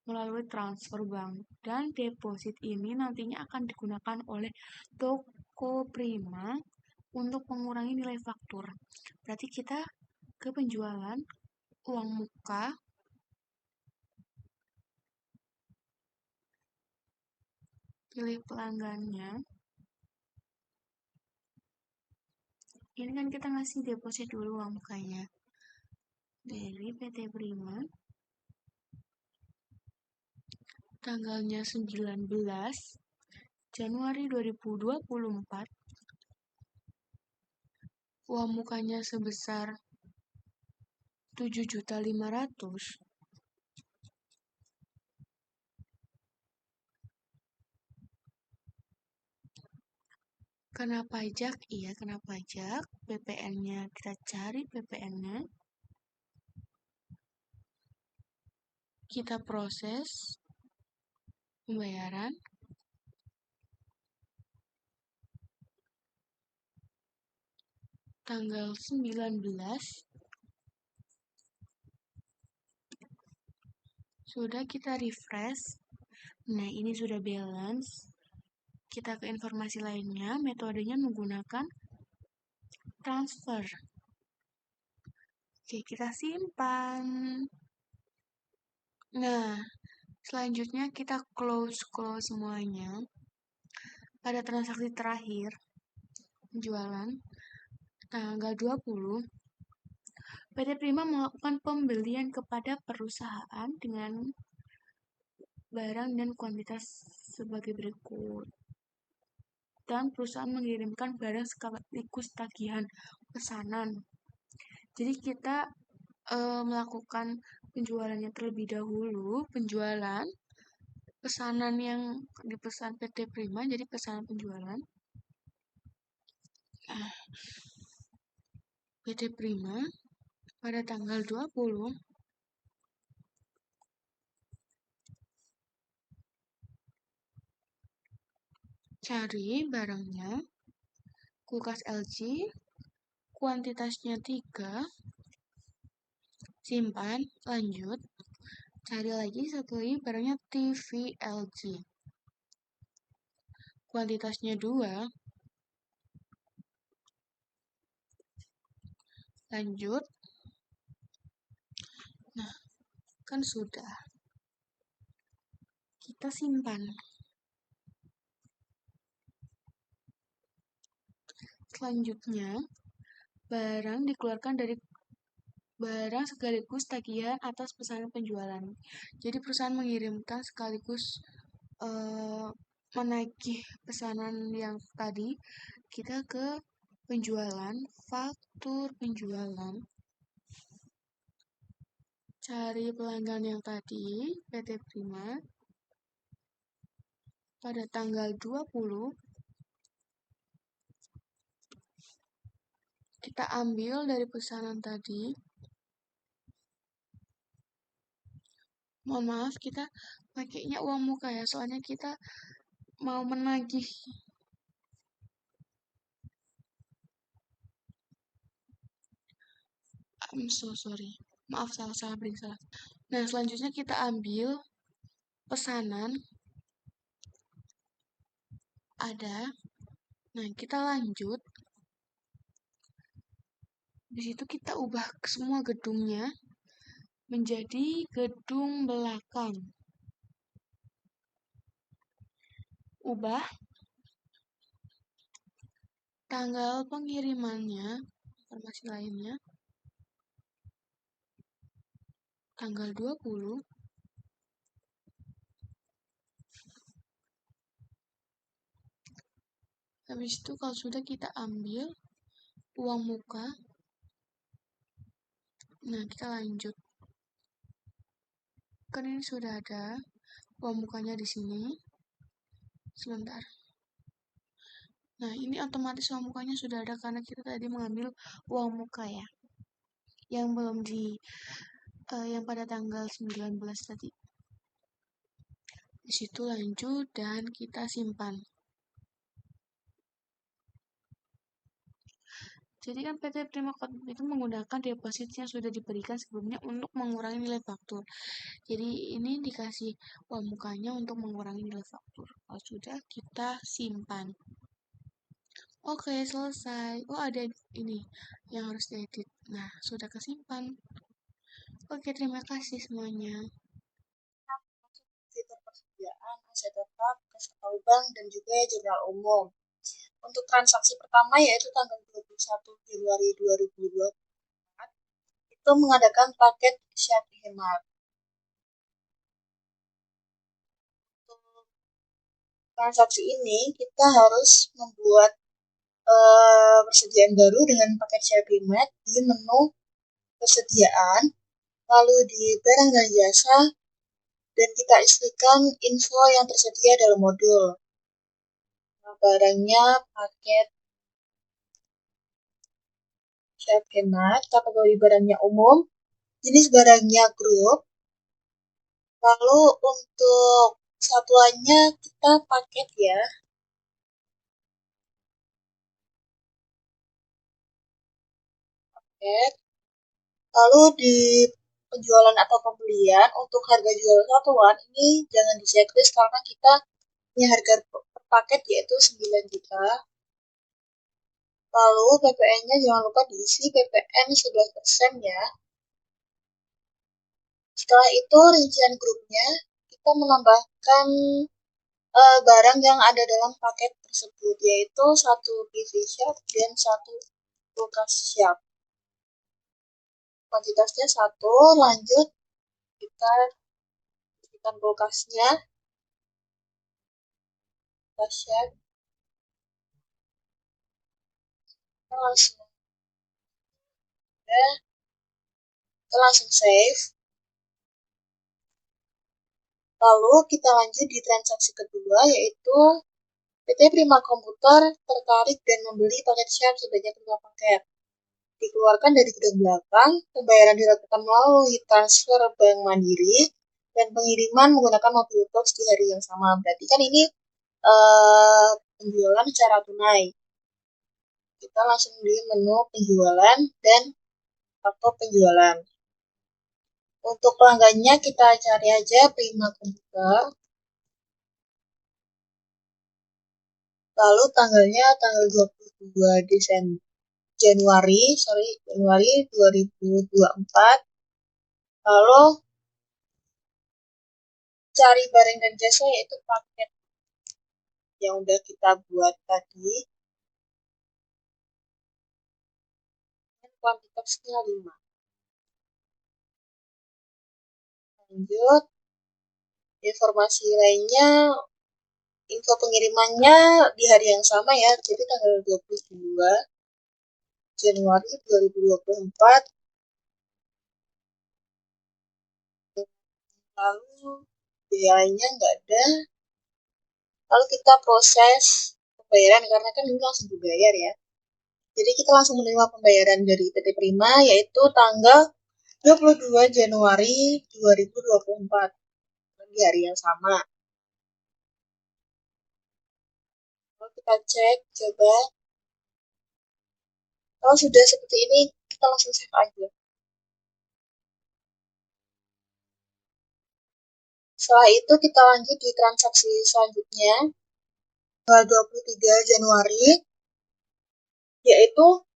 melalui transfer bank. Dan deposit ini nantinya akan digunakan oleh toko Prima untuk mengurangi nilai faktur. Berarti kita ke penjualan, uang muka, pilih pelanggannya. Ini kan kita ngasih deposit dulu uang mukanya dari PT Prima. Tanggalnya 19 Januari 2024. Uang mukanya sebesar 7.500.000. Kena pajak, iya kena pajak. PPN-nya, kita cari PPN-nya. Kita proses pembayaran. Tanggal 19. Sudah kita refresh. Nah, ini sudah balance. Kita ke informasi lainnya, metodenya menggunakan transfer. Oke, kita simpan. Nah, selanjutnya kita close semuanya. Pada transaksi terakhir, penjualan, tanggal 20, PT Prima melakukan pembelian kepada perusahaan dengan barang dan kuantitas sebagai berikut. Dan perusahaan mengirimkan barang sekaligus tagihan pesanan. Jadi kita melakukan penjualannya terlebih dahulu, penjualan pesanan yang dipesan PT Prima, jadi pesanan penjualan. PT Prima pada tanggal 20 cari barangnya, kulkas LG, kuantitasnya 3, simpan, lanjut, cari lagi satu lagi barangnya TV LG, kuantitasnya 2, lanjut. Nah, kan sudah. Kita simpan. Selanjutnya, barang dikeluarkan dari barang sekaligus tagihan atas pesanan penjualan. Jadi perusahaan mengirimkan sekaligus menagih pesanan yang tadi. Kita ke penjualan, faktur penjualan. Cari pelanggan yang tadi, PT Prima. Pada tanggal 20, kita ambil dari pesanan tadi. Mohon maaf, kita pakainya uang muka ya, soalnya kita mau menagih. I'm so sorry. Maaf, salah bring salah. Nah, selanjutnya kita ambil pesanan. Ada Nah, kita lanjut. Di situ kita ubah semua gedungnya menjadi gedung belakang. Ubah tanggal pengirimannya, informasi lainnya, tanggal 20. Habis itu kalau sudah kita ambil uang muka. Nah, kita lanjut. Kan ini sudah ada uang mukanya di sini. Sebentar. Nah, ini otomatis uang mukanya sudah ada karena kita tadi mengambil uang muka ya. Yang belum yang pada tanggal 19 tadi. Di situ lanjut dan kita simpan. Jadi kan PT Prima Cotton itu menggunakan deposit yang sudah diberikan sebelumnya untuk mengurangi nilai faktur. Jadi ini dikasih uang mukanya untuk mengurangi nilai faktur. Kalau sudah kita simpan. Oke, selesai. Oh, ada ini yang harus diedit. Nah, sudah kesimpan. Oke, terima kasih semuanya. Fitur persediaan aset tetap, cash flow bank, dan juga jurnal umum. Untuk transaksi pertama yaitu tanggal 21 Februari 2024 itu mengadakan paket Siap Hemat. Untuk transaksi ini kita harus membuat persediaan baru dengan paket Siap Hemat di menu persediaan, lalu di barang dan jasa, dan kita isikan info yang tersedia dalam modul. Nah, barangnya paket Siap Hemat, kategori barangnya umum, jenis barangnya grup, lalu untuk satuannya kita paket ya. Paket. Lalu di penjualan atau pembelian untuk harga jual satuan ini jangan di checklist karena kita punya harga per paket yaitu 9 juta. Lalu PPN-nya jangan lupa diisi PPN 11% ya. Setelah itu rincian grupnya kita menambahkan barang yang ada dalam paket tersebut yaitu 1 PV Shop dan 1 kulkas Siap. Kuantitasnya 1, lanjut kita isikan kulkasnya, kulkas Siap. Kita langsung save. Lalu kita lanjut di transaksi kedua yaitu PT Prima Komputer tertarik dan membeli paket Siap sebanyak 5 paket. Dikeluarkan dari gudang belakang, pembayaran dilakukan melalui transfer Bank Mandiri, dan pengiriman menggunakan mobil box di hari yang sama. Berarti kan ini penjualan secara tunai. Kita langsung di menu penjualan dan foto penjualan. Untuk pelanggannya kita cari aja Prima Komputer. Lalu tanggalnya tanggal 22 Januari 2024. Lalu cari barang dan jasa yaitu paket yang udah kita buat tadi. Kuantitasnya 5. Lanjut. Informasi lainnya, info pengirimannya di hari yang sama ya, jadi tanggal 22 Januari 2024. Lalu biaya lainnya nggak ada. Lalu kita proses pembayaran karena kan ini langsung dibayar ya. Jadi kita langsung menerima pembayaran dari PT Prima yaitu tanggal 22 Januari 2024 di hari yang sama. Lalu kita cek coba. Kalau sudah seperti ini kita langsung save aja. Setelah itu kita lanjut di transaksi selanjutnya. tanggal 23 Januari, yaitu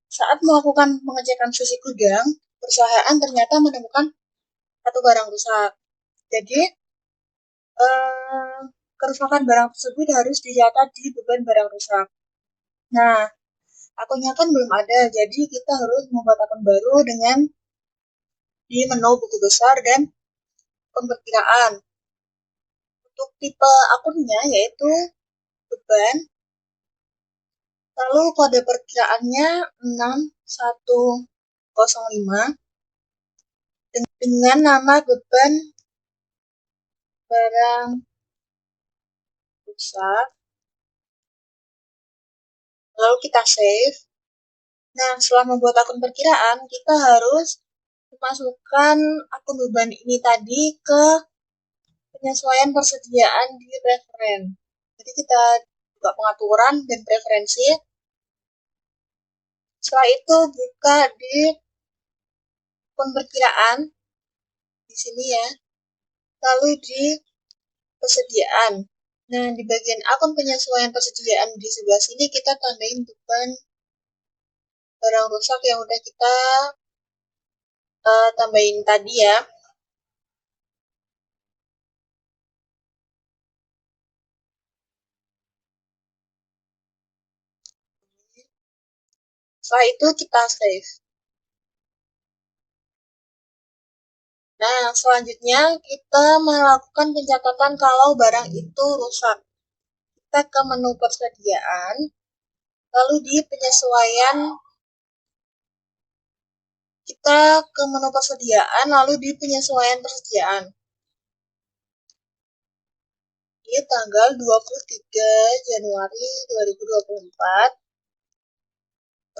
saat melakukan pengecekan susi gudang, perusahaan ternyata menemukan satu barang rusak. Jadi, kerusakan barang tersebut harus dicatat di beban barang rusak. Nah, akunnya kan belum ada, jadi kita harus membuat akun baru dengan di menu buku besar dan pemperkiraan. Untuk tipe akunnya yaitu beban, lalu kode perkiraannya 6105 dengan nama beban barang rusak. Lalu kita save. Nah, setelah membuat akun perkiraan, kita harus memasukkan akun beban ini tadi ke penyesuaian persediaan di referen. Jadi kita buka pengaturan dan preferensi. Setelah itu buka di akun perkiraan di sini ya. Lalu di persediaan. Nah, di bagian akun penyesuaian persediaan di sebelah sini kita tandain beban barang rusak yang udah kita tambahin tadi ya. Setelah itu kita save. Nah, selanjutnya kita melakukan pencatatan kalau barang itu rusak. Kita ke menu persediaan, lalu di penyesuaian, kita ke menu persediaan, lalu di penyesuaian persediaan. Di tanggal 23 Januari 2024,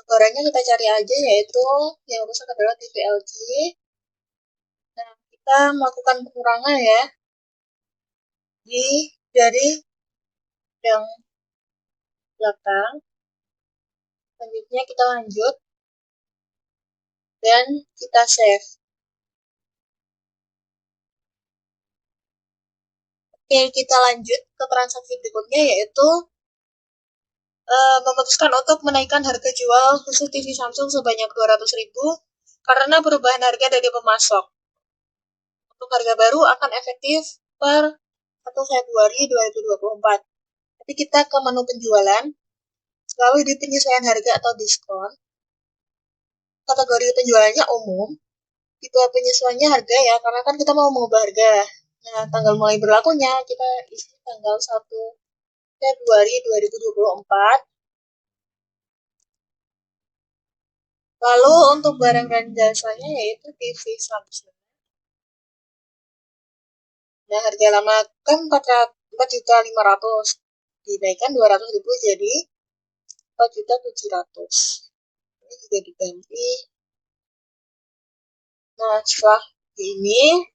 barangnya kita cari aja, yaitu yang rusak adalah TV LG. Nah, kita melakukan pengurangan ya dari yang belakang. Selanjutnya kita lanjut dan kita save. Oke, kita lanjut ke transaksi berikutnya, yaitu memutuskan untuk menaikkan harga jual khusus TV Samsung sebanyak 200.000 karena perubahan harga dari pemasok. Untuk harga baru akan efektif per 1 Februari 2024. Jadi kita ke menu penjualan, lalu di penyesuaian harga atau diskon. Kategori penjualannya umum, tipe penyesuaiannya harga ya, karena kan kita mau mengubah harga. Nah, tanggal mulai berlakunya kita isi tanggal 1 Februari 2024. Lalu untuk barang dan jasanya yaitu TV Samsung. Nah, harga lama kan 4.500.000, dinaikkan 200.000 jadi 4.700.000. Ini juga diganti. Nah, setelah ini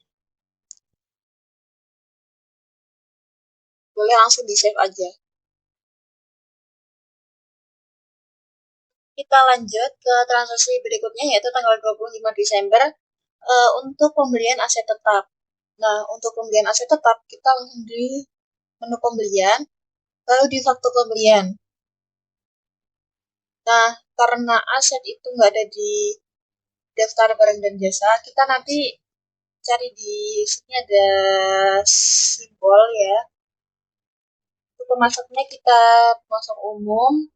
boleh langsung di save aja. Kita lanjut ke transaksi berikutnya yaitu tanggal 25 Desember untuk pembelian aset tetap. Nah, untuk pembelian aset tetap kita langsung di menu pembelian, lalu di faktur pembelian. Nah, karena aset itu nggak ada di daftar barang dan jasa, kita nanti cari di sini ada simbol ya. Untuk pemasoknya kita masuk umum.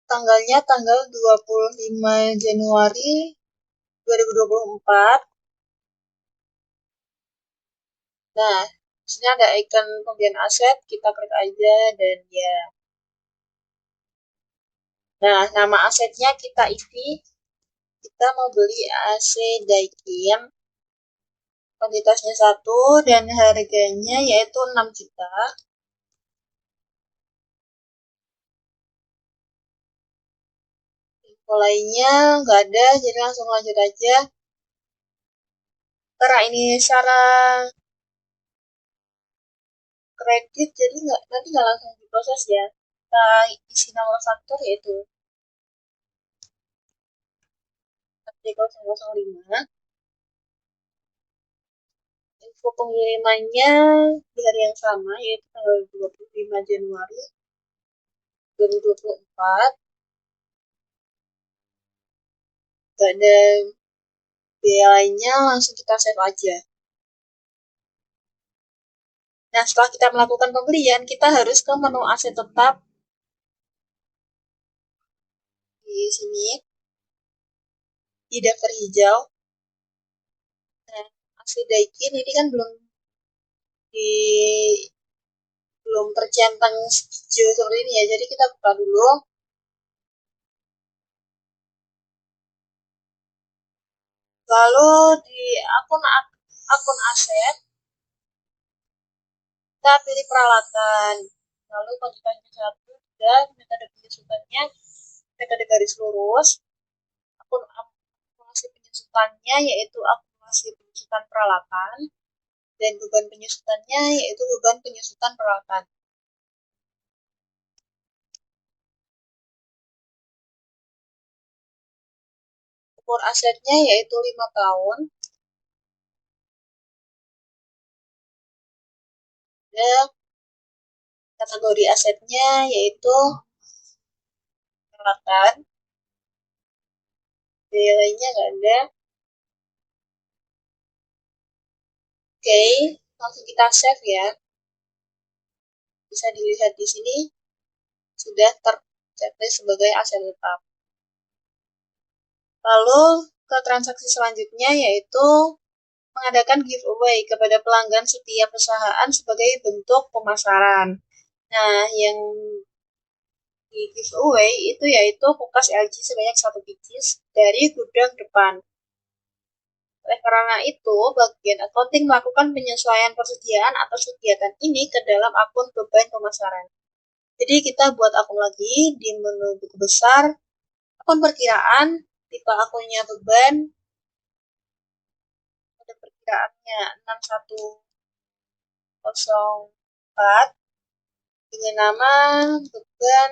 Tanggalnya tanggal 25 Januari 2024. Nah, di sini ada icon pembelian aset, kita klik aja dan ya. Nah, nama asetnya kita isi. Kita mau beli AC Daikin. Kuantitasnya 1 dan harganya yaitu 6 juta. Info lainnya nggak ada, jadi langsung lanjut aja. Karena ini secara kredit, jadi nanti nggak langsung diproses ya. Kita isi nomor faktur yaitu D005. Info pengirimannya di hari yang sama, yaitu tanggal 25 Januari 2024. Gak ada biaya lainnya, langsung kita save aja. Nah, setelah kita melakukan pembelian, kita harus ke menu aset tetap di sini, di daftar hijau. Nah, aset Daikin ini kan belum tercentang hijau seperti ini ya, jadi kita buka dulu. Lalu di akun aset, kita pilih peralatan. Lalu konsultasi satu dan metode penyusutannya, metode garis lurus. Akumulasi penyusutannya yaitu akumulasi penyusutan peralatan. Dan beban penyusutannya yaitu beban penyusutan peralatan. Umur asetnya yaitu 5 tahun. Dan kategori asetnya yaitu peralatan. Biaya lainnya nggak ada. Oke, langsung kita save ya. Bisa dilihat di sini sudah tercatat sebagai aset tetap. Lalu ke transaksi selanjutnya yaitu mengadakan giveaway kepada pelanggan setiap perusahaan sebagai bentuk pemasaran. Nah, yang di giveaway itu yaitu kulkas LG sebanyak 1 pieces dari gudang depan. Oleh karena itu, bagian accounting melakukan penyesuaian persediaan atas kegiatan ini ke dalam akun beban pemasaran. Jadi kita buat akun lagi di menu buku besar, akun perkiraan, tipe akunnya beban, ada perkiraannya 6104 dengan nama beban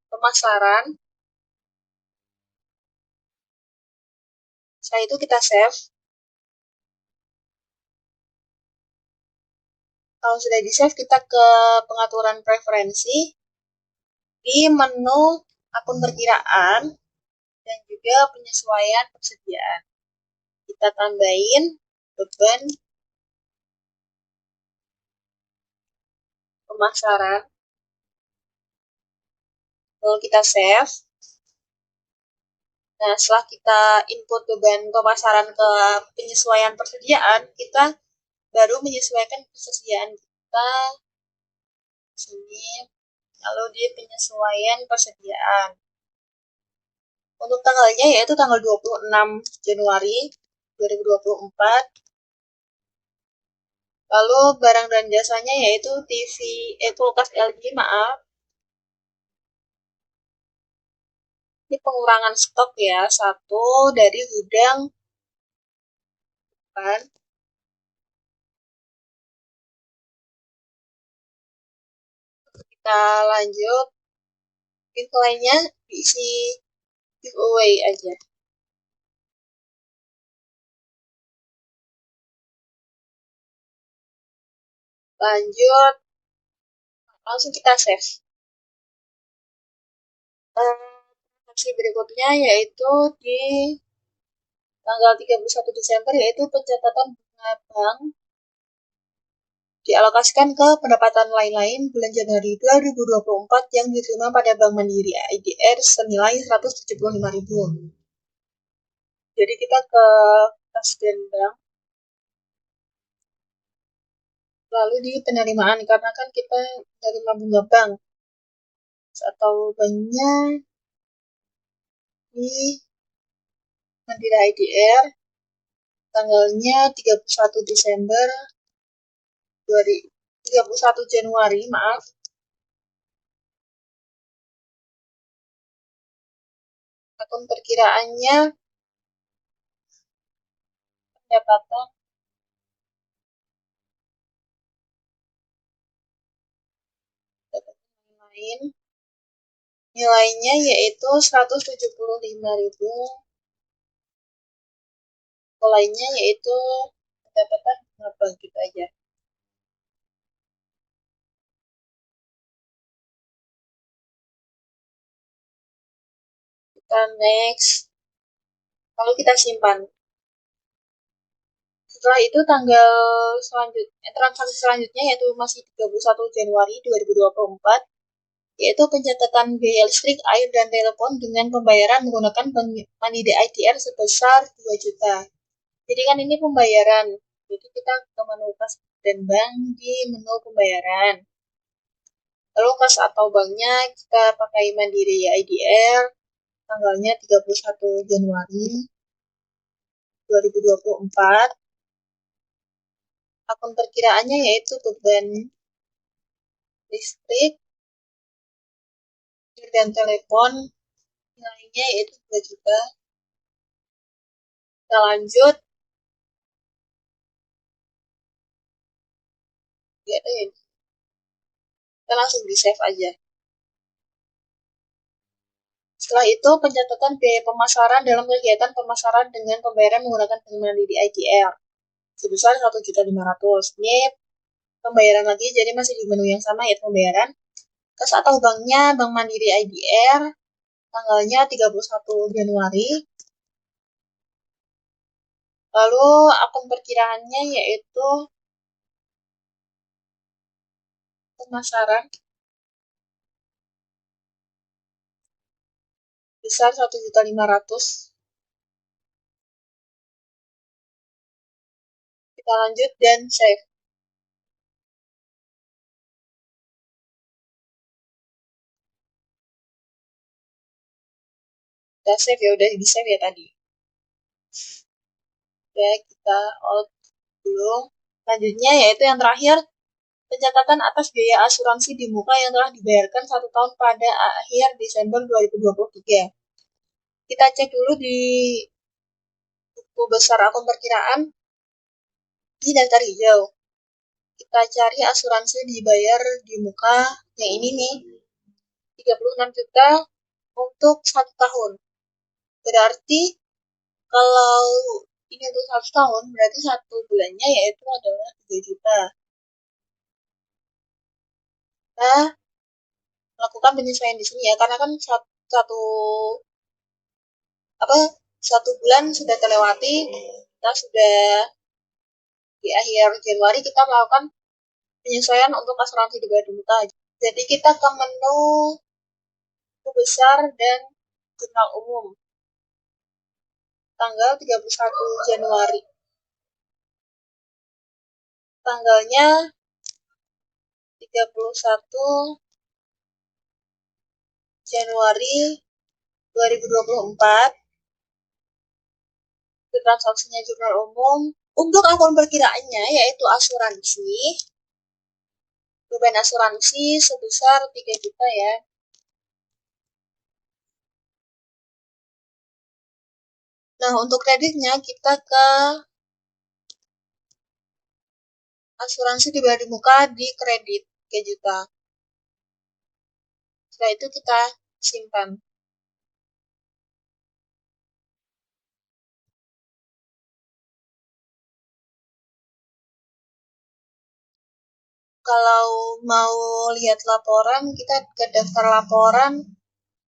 pemasaran. Setelah itu kita save. Kalau sudah di save, kita ke pengaturan preferensi di menu akun perkiraan dan juga penyesuaian persediaan. Kita tambahin beban pemasaran. Lalu kita save. Nah, setelah kita input beban pemasaran ke penyesuaian persediaan, kita baru menyesuaikan persediaan kita sini. Lalu di penyesuaian persediaan. Untuk tanggalnya yaitu tanggal 26 Januari 2024. Lalu barang dan jasanya yaitu kulkas LG, maaf. Ini pengurangan stok ya, 1 dari gudang depan. Kita lanjut. Info lainnya diisi giveaway aja. Lanjut, langsung kita save. Transaksi berikutnya yaitu di tanggal 31 Desember yaitu pencatatan bunga bank dialokasikan ke pendapatan lain-lain bulan Januari 2024 yang diterima pada Bank Mandiri IDR senilai 175.000. Jadi kita ke Kasden Bank. Lalu di penerimaan, karena kan kita menerima bunga bank atau banknya di Mandiri IDR tanggalnya 31 Januari, maaf. Akun perkiraannya pendapatan lain nilainya yaitu 175.000. Info lainnya yaitu pendapatan bunga bank gitu aja. Kita next, lalu kita simpan. Setelah itu tanggal transaksi selanjutnya yaitu masih 31 Januari 2024, yaitu pencatatan biaya listrik, air, dan telepon dengan pembayaran menggunakan Bank Mandiri IDR sebesar 2 juta. Jadi kan ini pembayaran, jadi kita ke menu kas dan bank di menu pembayaran. Lalu kas atau banknya kita pakai Mandiri IDR, tanggalnya 31 Januari 2024. Akun perkiraannya yaitu beban listrik, air, dan telepon nilainya yaitu 2 juta. Kita lanjut. Kita langsung di save aja. Setelah itu pencatatan biaya pemasaran dalam kegiatan pemasaran dengan pembayaran menggunakan Bank Mandiri IDR sebesar 1.500.000. Ini pembayaran lagi, jadi masih di menu yang sama yaitu pembayaran. Kas atau banknya Bank Mandiri IDR, tanggalnya 31 Januari. Lalu akun perkiraannya yaitu pemasaran besar 1.500.000. Kita lanjut dan save. Kita save ya, udah di save ya tadi. Oke, kita out dulu. Selanjutnya yaitu yang terakhir, pencatatan atas biaya asuransi di muka yang telah dibayarkan 1 tahun pada akhir Desember 2023. Kita cek dulu di buku besar akun perkiraan di daftar hijau. Kita cari asuransi dibayar di muka yang ini nih, 36 juta untuk 1 tahun. Berarti kalau ini untuk 1 tahun, berarti 1 bulannya yaitu adalah 3 juta. Kita melakukan penyesuaian di sini ya, karena kan satu bulan sudah terlewati, kita sudah di akhir Januari kita melakukan penyesuaian untuk asuransi dibayar di muka. Jadi kita ke menu buku besar dan jurnal umum. Tanggal 31 Januari. Tanggalnya 31 Januari 2024. Transaksinya jurnal umum. Untuk akun perkiraannya yaitu asuransi. Beban asuransi sebesar 3 juta ya. Nah, untuk kreditnya kita ke asuransi dibayar di muka di kredit 3 juta. Setelah itu kita simpan. Kalau mau lihat laporan, kita ke daftar laporan,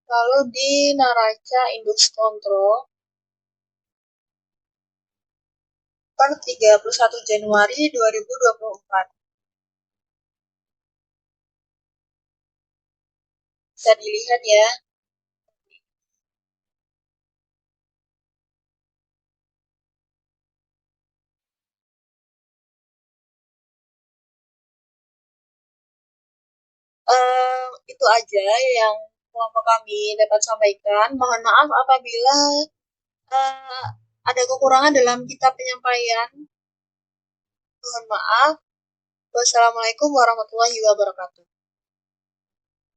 lalu di neraca indeks kontrol per 31 Januari 2024. Bisa dilihat ya. Itu aja yang kelompok kami dapat sampaikan. Mohon maaf apabila ada kekurangan dalam kita penyampaian. Mohon maaf. Wassalamualaikum warahmatullahi wabarakatuh.